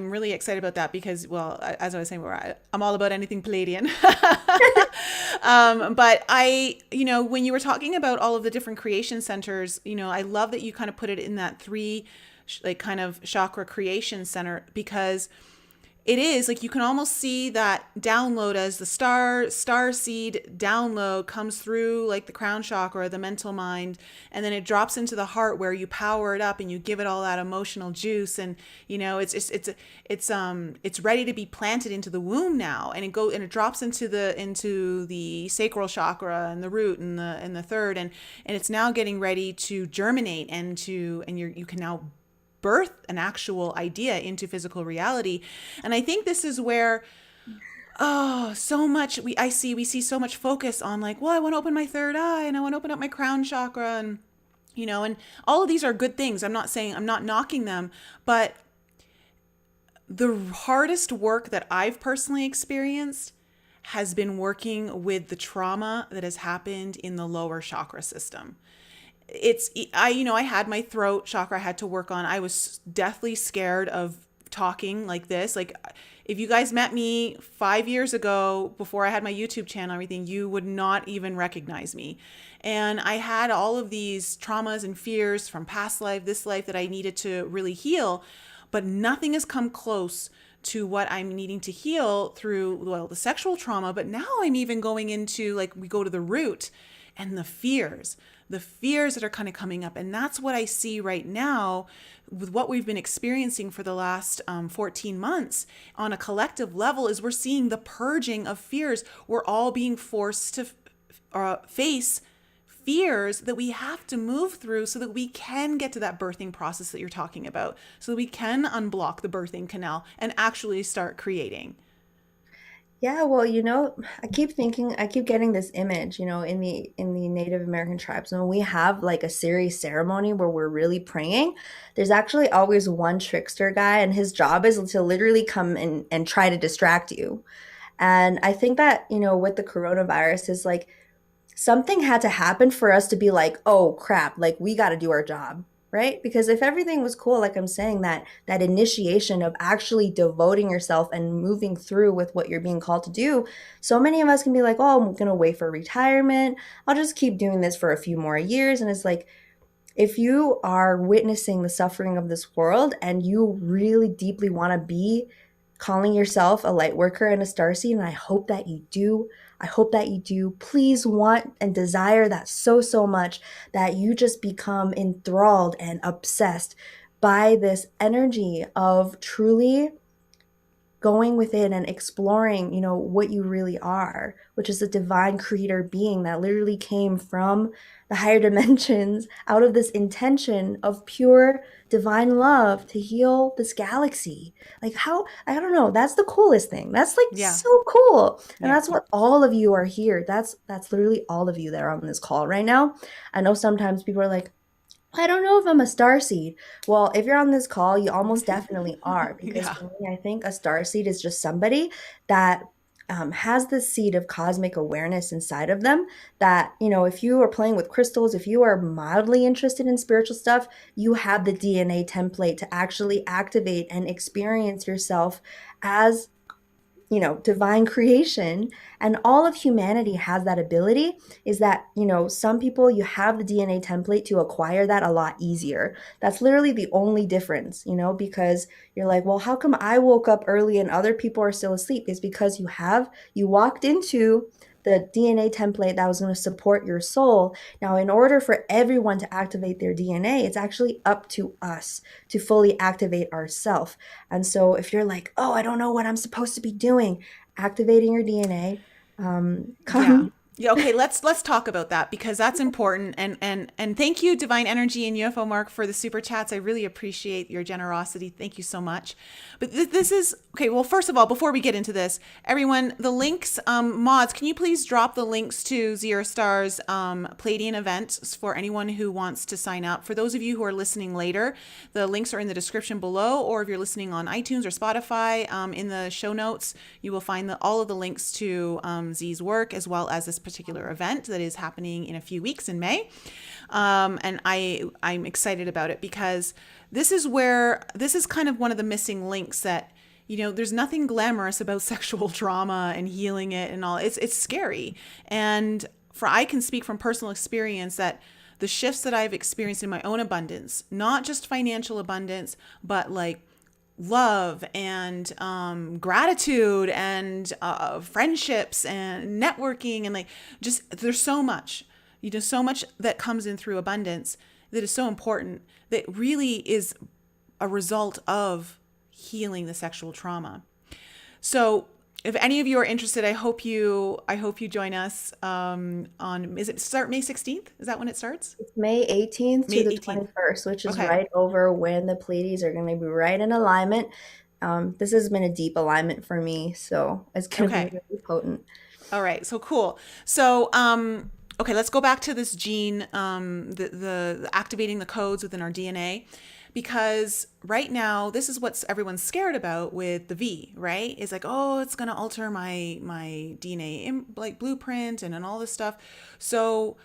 really excited about that because, well, as I was saying, I'm all about anything Palladian. But when you were talking about all of the different creation centers, I love that you kind of put it in that three, like kind of chakra creation center, because it is like you can almost see that download as the star seed download comes through like the crown chakra, the mental mind, and then it drops into the heart where you power it up and you give it all that emotional juice. And it's ready to be planted into the womb now, and it drops into the sacral chakra and the root and the third, and it's now getting ready to germinate and you can now birth an actual idea into physical reality. And I think this is where so much we see so much focus on like, well, I want to open my third eye and I want to open up my crown chakra, and and all of these are good things. I'm not knocking them, but the hardest work that I've personally experienced has been working with the trauma that has happened in the lower chakra system. I had my throat chakra I had to work on. I was deathly scared of talking like this. Like, if you guys met me 5 years ago before I had my YouTube channel and everything, you would not even recognize me. And I had all of these traumas and fears from past life, this life, that I needed to really heal, but nothing has come close to what I'm needing to heal through, well, the sexual trauma. But now I'm even going into, like, we go to the root and the fears that are kind of coming up. And that's what I see right now with what we've been experiencing for the last 14 months on a collective level, is we're seeing the purging of fears. We're all being forced to face fears that we have to move through so that we can get to that birthing process that you're talking about, so that we can unblock the birthing canal and actually start creating. Yeah, well, I keep getting this image, in the Native American tribes, when we have like a serious ceremony where we're really praying, there's actually always one trickster guy, and his job is to literally come in and try to distract you. And I think that, with the coronavirus is like something had to happen for us to be like, oh crap, like we got to do our job, right? Because if everything was cool, like I'm saying, that initiation of actually devoting yourself and moving through with what you're being called to do, so many of us can be like, oh, I'm gonna wait for retirement, I'll just keep doing this for a few more years. And it's like, if you are witnessing the suffering of this world and you really deeply want to be calling yourself a light worker and a starseed, and I hope that you do. I hope that you do. Please want and desire that so, so much that you just become enthralled and obsessed by this energy of truly going within and exploring, what you really are, which is a divine creator being that literally came from the higher dimensions out of this intention of pure divine love to heal this galaxy. Like, how, I don't know, that's the coolest thing. That's like Yeah. so cool. And Yeah. that's what all of you are here. That's literally all of you that are on this call right now. I know sometimes people are like, I don't know if I'm a starseed. Well, if you're on this call, you almost definitely are, because Yeah. for me, I think a starseed is just somebody that has this seed of cosmic awareness inside of them. That, if you are playing with crystals, if you are mildly interested in spiritual stuff, you have the DNA template to actually activate and experience yourself as, divine creation. And all of humanity has that ability. Is that, some people, you have the DNA template to acquire that a lot easier. That's literally the only difference, because you're like, well, how come I woke up early and other people are still asleep? Is because you walked into the DNA template that was going to support your soul. Now, in order for everyone to activate their DNA, it's actually up to us to fully activate ourselves. And so if you're like, oh, I don't know what I'm supposed to be doing, activating your DNA, Yeah. come. Yeah, okay, let's talk about that because that's important. And thank you, Divine Energy and UFO Mark, for the super chats. I really appreciate your generosity. Thank you so much. But this is okay. Well, first of all, before we get into this, everyone, the links, mods, can you please drop the links to Xi Earthstar's Palladian event for anyone who wants to sign up? For those of you who are listening later, the links are in the description below, or if you're listening on iTunes or Spotify, in the show notes, you will find all of the links to Z's work as well as this particular event that is happening in a few weeks in May. And I'm excited about it because this is kind of one of the missing links that, there's nothing glamorous about sexual trauma and healing it and all. It's scary. And I can speak from personal experience that the shifts that I've experienced in my own abundance, not just financial abundance, but like love and gratitude and friendships and networking and like just there's so much that comes in through abundance that is so important that really is a result of healing the sexual trauma. So if any of you are interested, I hope you join us is it start May 16th? Is that when it starts? It's May 18th to the 21st, which is right over when the Pleiades are going to be right in alignment. This has been a deep alignment for me, so it's going to be really potent. All right, so cool. So, okay, let's go back to this gene, the activating the codes within our DNA. Because right now, this is what everyone's scared about with the V, right? It's like, oh, it's going to alter my DNA like blueprint and all this stuff. So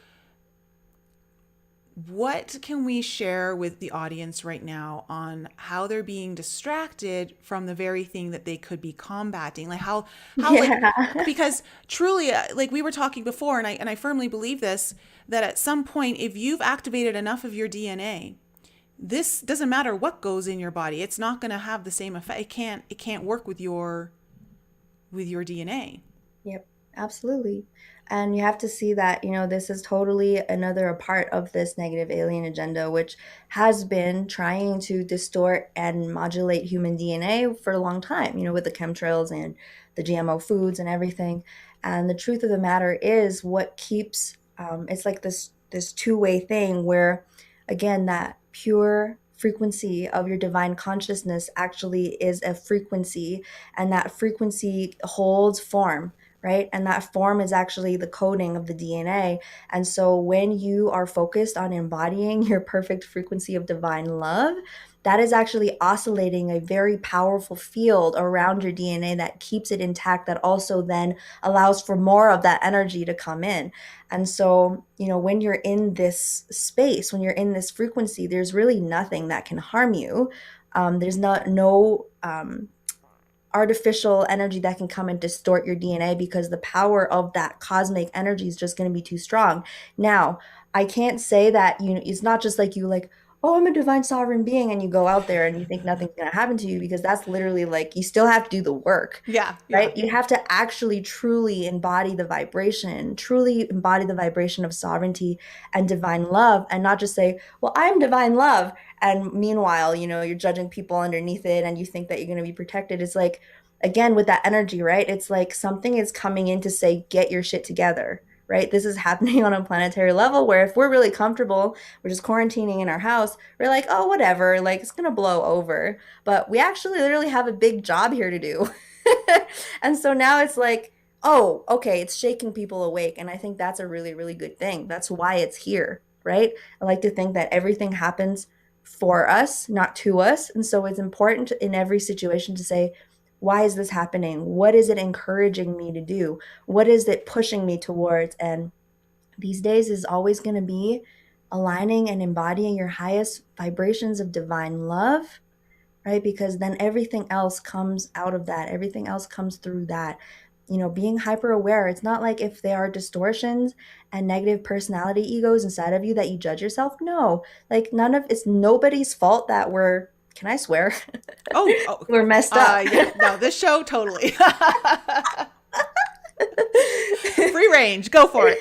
what can we share with the audience right now on how they're being distracted from the very thing that they could be combating? Like how like, because truly, like we were talking before, and I firmly believe this, that at some point, if you've activated enough of your DNA, this doesn't matter what goes in your body. It's not going to have the same effect. It can't work with your DNA. Yep, absolutely. And you have to see that, this is totally another part of this negative alien agenda, which has been trying to distort and modulate human DNA for a long time, with the chemtrails and the GMO foods and everything. And the truth of the matter is what keeps, it's like this two-way thing where, again, that pure frequency of your divine consciousness actually is a frequency, and that frequency holds form, right? And that form is actually the coding of the DNA. And so when you are focused on embodying your perfect frequency of divine love, that is actually oscillating a very powerful field around your DNA that keeps it intact, that also then allows for more of that energy to come in. And so, when you're in this space, when you're in this frequency, there's really nothing that can harm you. There's no artificial energy that can come and distort your DNA, because the power of that cosmic energy is just going to be too strong. Now, I can't say that, it's not just like you like, oh, I'm a divine sovereign being, and you go out there and you think nothing's going to happen to you, because that's literally like, you still have to do the work. Yeah. Right? You have to actually truly embody the vibration of sovereignty and divine love, and not just say, well, I'm divine love. And meanwhile, you're judging people underneath it and you think that you're going to be protected. It's like, again, with that energy, right? It's like something is coming in to say, get your shit together. Right? This is happening on a planetary level, where if we're really comfortable, we're just quarantining in our house, we're like, oh, whatever, like it's going to blow over. But we actually literally have a big job here to do. And so now it's like, oh, okay, it's shaking people awake. And I think that's a really, really good thing. That's why it's here, right? I like to think that everything happens for us, not to us. And so it's important in every situation to say, why is this happening? What is it encouraging me to do? What is it pushing me towards? And these days is always going to be aligning and embodying your highest vibrations of divine love, right? Because then everything else comes out of that. Everything else comes through that. Being hyper aware. It's not like if there are distortions and negative personality egos inside of you that you judge yourself. No, like it's nobody's fault that can I swear? Oh, we're messed up. Yeah, no, this show totally. Free range, go for it.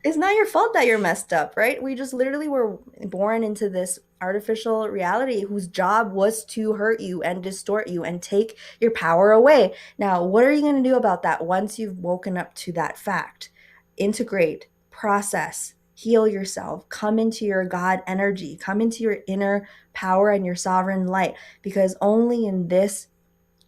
It's not your fault that you're messed up, right? We just literally were born into this artificial reality whose job was to hurt you and distort you and take your power away. Now, what are you going to do about that once you've woken up to that fact? Integrate, process, heal yourself, come into your God energy, come into your inner power and your sovereign light, because only in this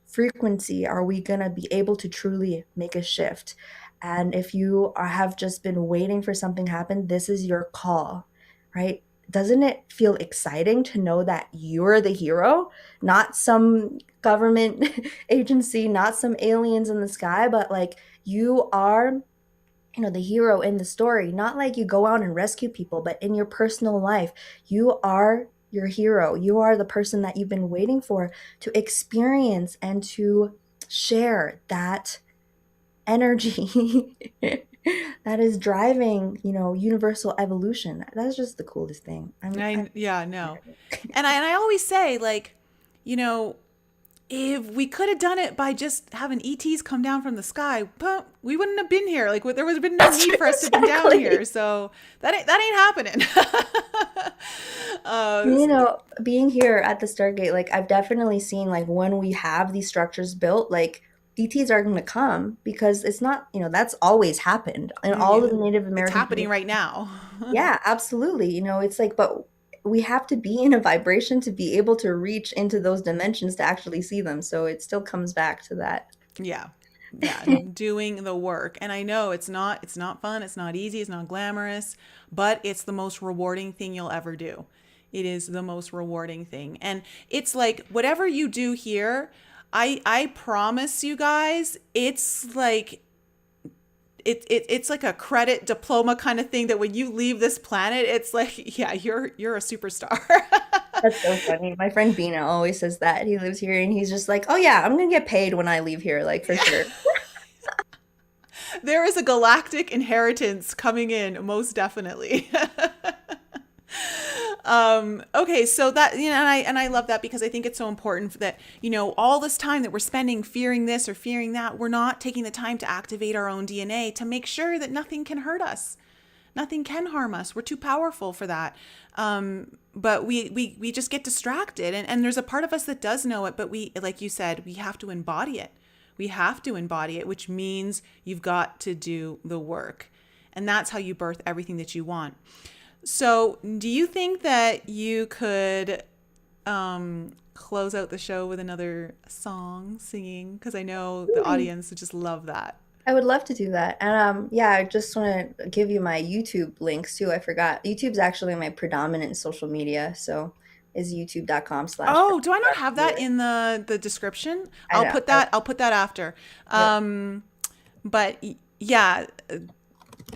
frequency are we going to be able to truly make a shift. And if you have just been waiting for something to happen, this is your call, right? Doesn't it feel exciting to know that you're the hero, not some government agency, not some aliens in the sky, but like you are, the hero in the story? Not like you go out and rescue people, but in your personal life, you are your hero. You are the person that you've been waiting for to experience and to share that energy that is driving, universal evolution. That's just the coolest thing. Yeah, no. And I always say, like, if we could have done it by just having ETs come down from the sky, but we wouldn't have been here. Like, there would have been no need for us to be down here. So that ain't happening. Being here at the Stargate, like I've definitely seen, like when we have these structures built, like ETs are going to come, because it's not, that's always happened in all of the Native American. It's happening right now. Yeah, absolutely. It's like, but we have to be in a vibration to be able to reach into those dimensions to actually see them. So it still comes back to that. Yeah. Doing the work. And I know it's not fun. It's not easy. It's not glamorous, but it's the most rewarding thing you'll ever do. It is the most rewarding thing. And it's like, whatever you do here, I promise you guys, it's like, it's like a credit diploma kind of thing that when you leave this planet, it's like, yeah, you're a superstar. That's so funny. My friend Bina always says that. He lives here and he's just like, oh yeah, I'm going to get paid when I leave here, like for sure. There is a galactic inheritance coming in, most definitely. Okay, so that, and I love that, because I think it's so important that, all this time that we're spending fearing this or fearing that, we're not taking the time to activate our own DNA to make sure that nothing can hurt us. Nothing can harm us. We're too powerful for that. But we just get distracted, and there's a part of us that does know it, but we, like you said, we have to embody it. We have to embody it, which means you've got to do the work. And that's how you birth everything that you want. So do you think that you could close out the show with another song, singing? Because I know the audience would just love that. I would love to do that. And yeah, I just want to give you my YouTube links too. I forgot. YouTube's actually my predominant social media. So is youtube.com/. Oh, do I not have that in the description? I'll put that after. But yeah, Xi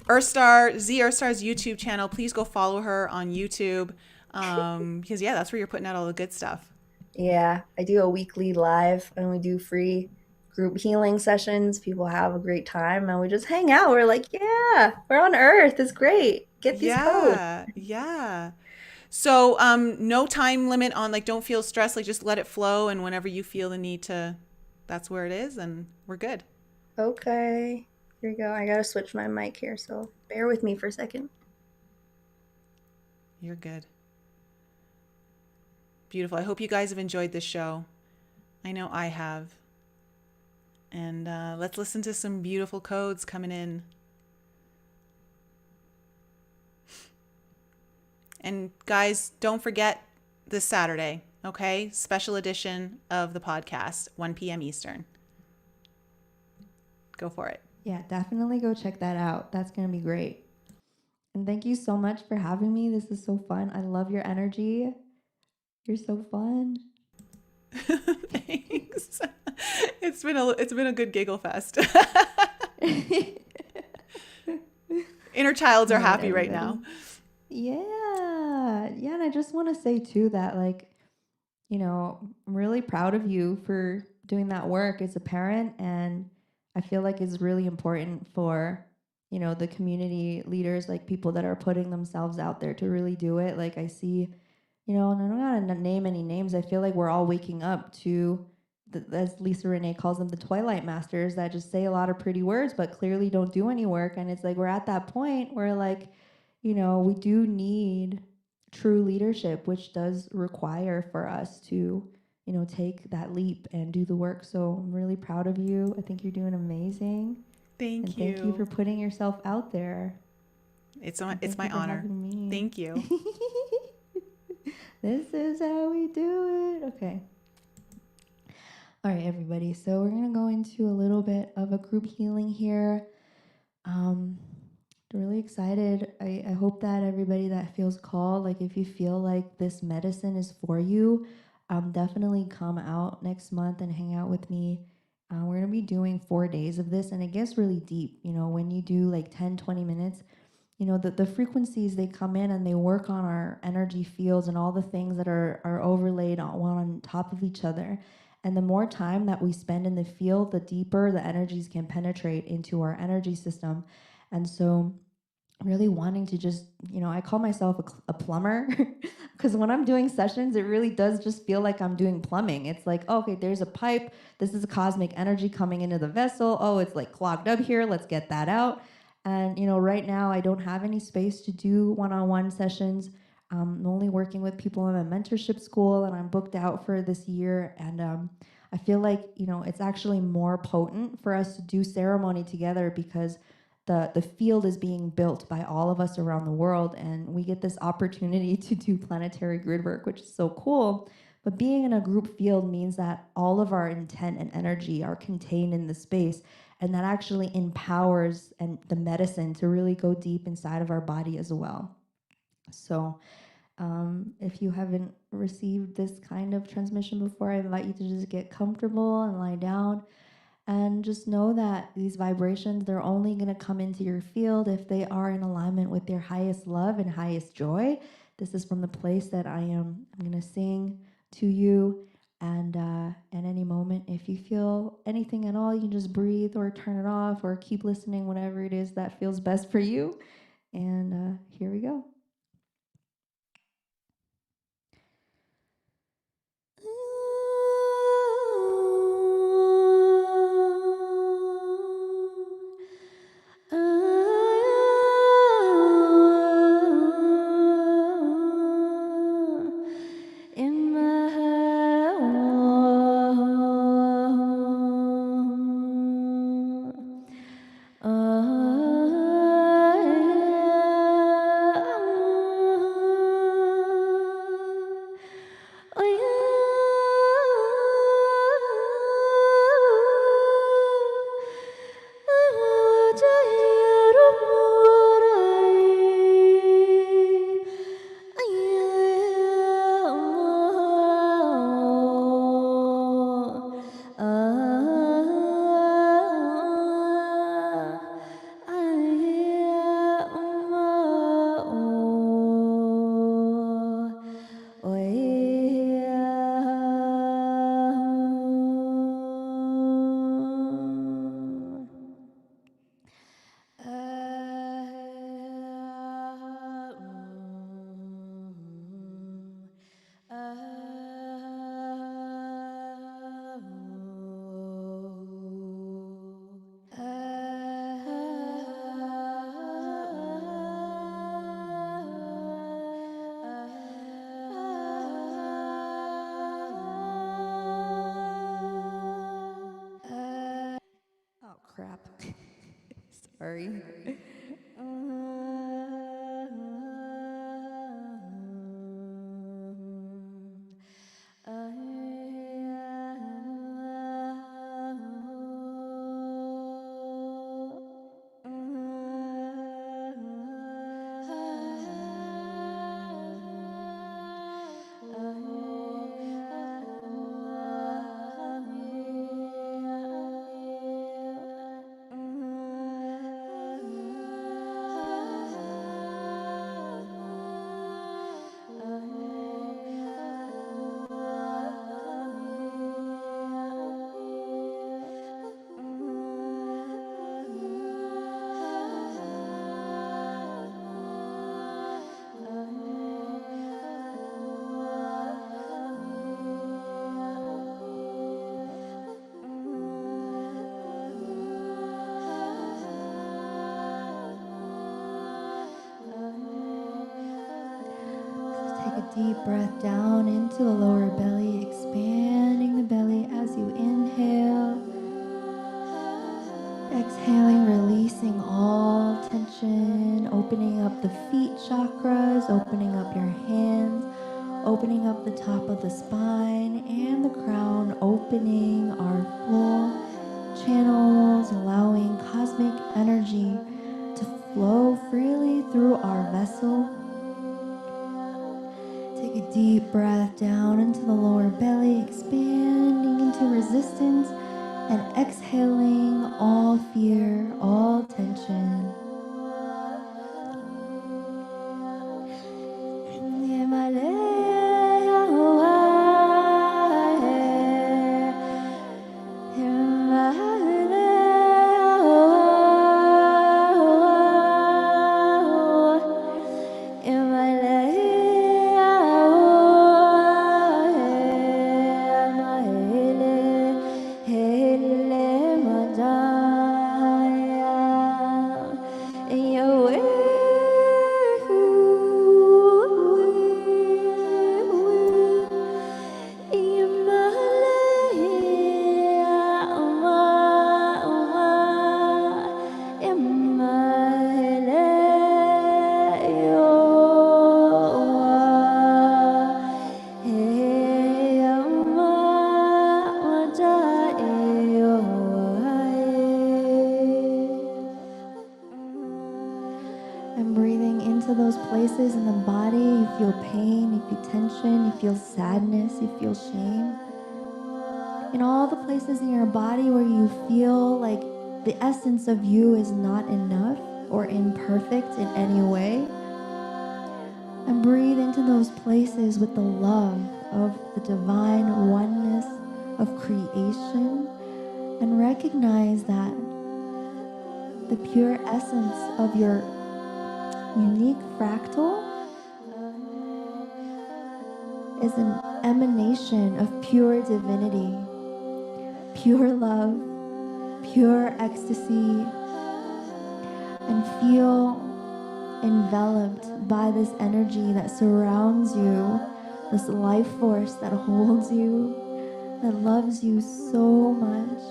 Earthstar's YouTube channel, please go follow her on YouTube. Because yeah, that's where you're putting out all the good stuff. Yeah, I do a weekly live, and we do free group healing sessions. People have a great time, and we just hang out. We're like, yeah, we're on Earth. It's great. Get these codes. Yeah. So no time limit on, like, don't feel stressed. Like, just let it flow, and whenever you feel the need to, that's where it is, and we're good. Okay. Here we go. I gotta switch my mic here, so bear with me for a second. You're good. Beautiful. I hope you guys have enjoyed this show. I know I have. And let's listen to some beautiful codes coming in. And guys, don't forget this Saturday, okay? Special edition of the podcast, 1 p.m. Eastern. Go for it. Yeah, definitely go check that out. That's going to be great. And thank you so much for having me. This is so fun. I love your energy. You're so fun. Thanks. It's been a good giggle fest. Inner childs are happy right now. Yeah, and I just want to say too that, like, I'm really proud of you for doing that work as a parent, and I feel like it's really important for, the community leaders, like people that are putting themselves out there to really do it. Like I see, and I don't gotta name any names. I feel like we're all waking up to as Lisa Renee calls them, the Twilight Masters that just say a lot of pretty words but clearly don't do any work. And it's like we're at that point where, like, you know, we do need true leadership, which does require for us to, you know, take that leap and do the work. So I'm really proud of you. I think you're doing amazing. Thank and you. Thank you for putting yourself out there. It's my honor. Thank you. This is how we do it. Okay. All right, everybody. So we're going to go into a little bit of a group healing here. Really excited. I hope that everybody that feels called, like if you feel like this medicine is for you, definitely come out next month and hang out with me. We're going to be doing 4 days of this, and it gets really deep. You know, when you do like 10, 20 minutes, you know, the frequencies, they come in and they work on our energy fields and all the things that are overlaid on one on top of each other. And the more time that we spend in the field, the deeper the energies can penetrate into our energy system. And so really wanting to just, you know, I call myself a plumber because when I'm doing sessions, it really does just feel like I'm doing plumbing. It's like, oh, okay, there's a pipe. This is a cosmic energy coming into the vessel. Oh, it's like clogged up here. Let's get that out. And, you know, right now I don't have any space to do one-on-one sessions. I'm only working with people in a mentorship school, and I'm booked out for this year. And I feel like, you know, it's actually more potent for us to do ceremony together because the field is being built by all of us around the world, and we get this opportunity to do planetary grid work, which is so cool. But being in a group field means that all of our intent and energy are contained in the space, and that actually empowers and the medicine to really go deep inside of our body as well. So if you haven't received this kind of transmission before, I invite you to just get comfortable and lie down. And just know that these vibrations, they're only going to come into your field if they are in alignment with your highest love and highest joy. This is from the place that I'm going to sing to you. And at any moment, if you feel anything at all, you can just breathe or turn it off or keep listening, whatever it is that feels best for you. And here we go. Oh, crap. Sorry. breath down into the lower belly, expanding the belly as you inhale. Exhaling, releasing all tension, opening up the feet chakras, opening up your hands, opening up the top of the spine and the crown, opening our full channels, allowing cosmic energy to flow freely through our vessel. Take a deep breath down into the lower belly, expanding into resistance and exhaling all fear, all tension. And breathing into those places in the body, you feel pain, you feel tension, you feel sadness, you feel shame. In all the places in your body where you feel like the essence of you is not enough or imperfect in any way. And breathe into those places with the love of the divine oneness of creation, and recognize that the pure essence of your unique fractal is an emanation of pure divinity, pure love, pure ecstasy, and feel enveloped by this energy that surrounds you, this life force that holds you, that loves you so much.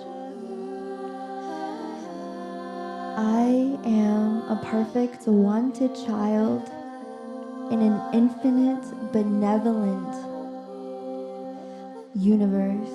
I am a perfect, wanted child in an infinite, benevolent universe.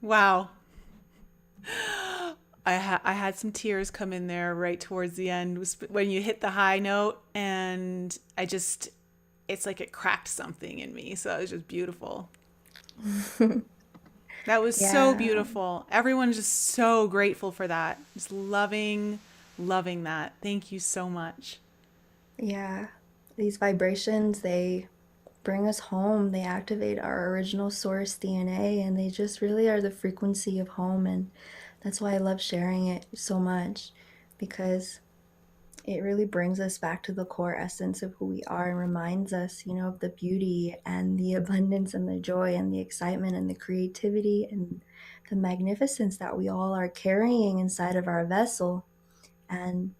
Wow. I had some tears come in there right towards the end when you hit the high note, and it's like it cracked something in me. So it was just beautiful. That was so Yeah. beautiful. Everyone's just so grateful for that. Just loving that. Thank you so much. Yeah. These vibrations, they bring us home. They activate our original source DNA, and they just really are the frequency of home. And that's why I love sharing it so much, because it really brings us back to the core essence of who we are and reminds us, of the beauty and the abundance and the joy and the excitement and the creativity and the magnificence that we all are carrying inside of our vessel. And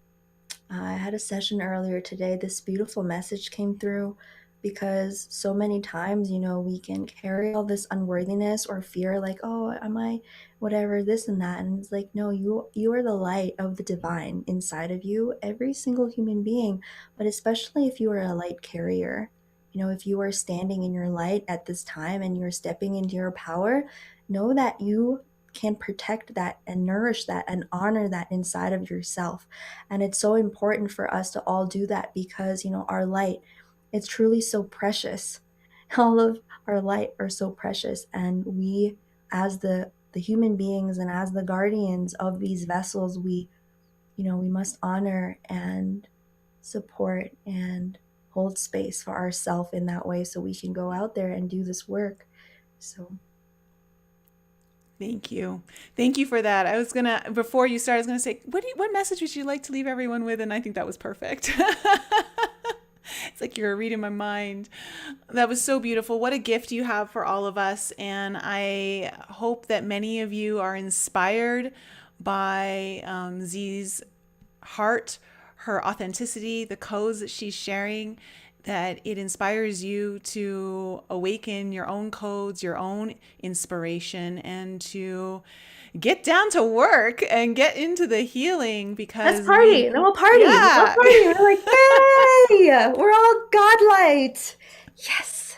I had a session earlier today. This beautiful message came through because so many times, we can carry all this unworthiness or fear, like, oh, am I whatever, this and that. And it's like, no, you are the light of the divine inside of you, every single human being, but especially if you are a light carrier. If you are standing in your light at this time and you're stepping into your power, know that you can protect that and nourish that and honor that inside of yourself. And it's so important for us to all do that because, our light, it's truly so precious. All of our light are so precious. And we, as the human beings and as the guardians of these vessels, we must honor and support and hold space for ourselves in that way so we can go out there and do this work. So Thank you. Thank you for that. Before you start, I was gonna say, what message would you like to leave everyone with? And I think that was perfect. It's like you were reading my mind. That was so beautiful. What a gift you have for all of us. And I hope that many of you are inspired by Z's heart, her authenticity, the codes that she's sharing, that it inspires you to awaken your own codes, your own inspiration, and to get down to work and get into the healing let's because party. Then we'll party. We'll yeah. party. We're like, yay! We're all godlight. Yes.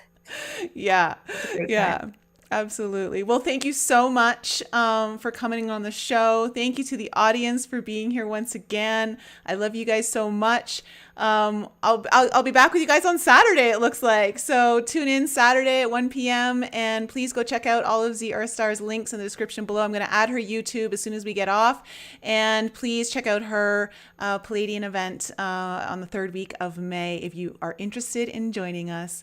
Yeah. It's a great Yeah. time. Absolutely. Well, thank you so much for coming on the show. Thank you to the audience for being here once again. I love you guys so much. I'll be back with you guys on Saturday, it looks like. So tune in Saturday at 1 p.m. and please go check out all of Xi Earthstar's links in the description below. I'm going to add her YouTube as soon as we get off. And please check out her Palladian event on the third week of May if you are interested in joining us.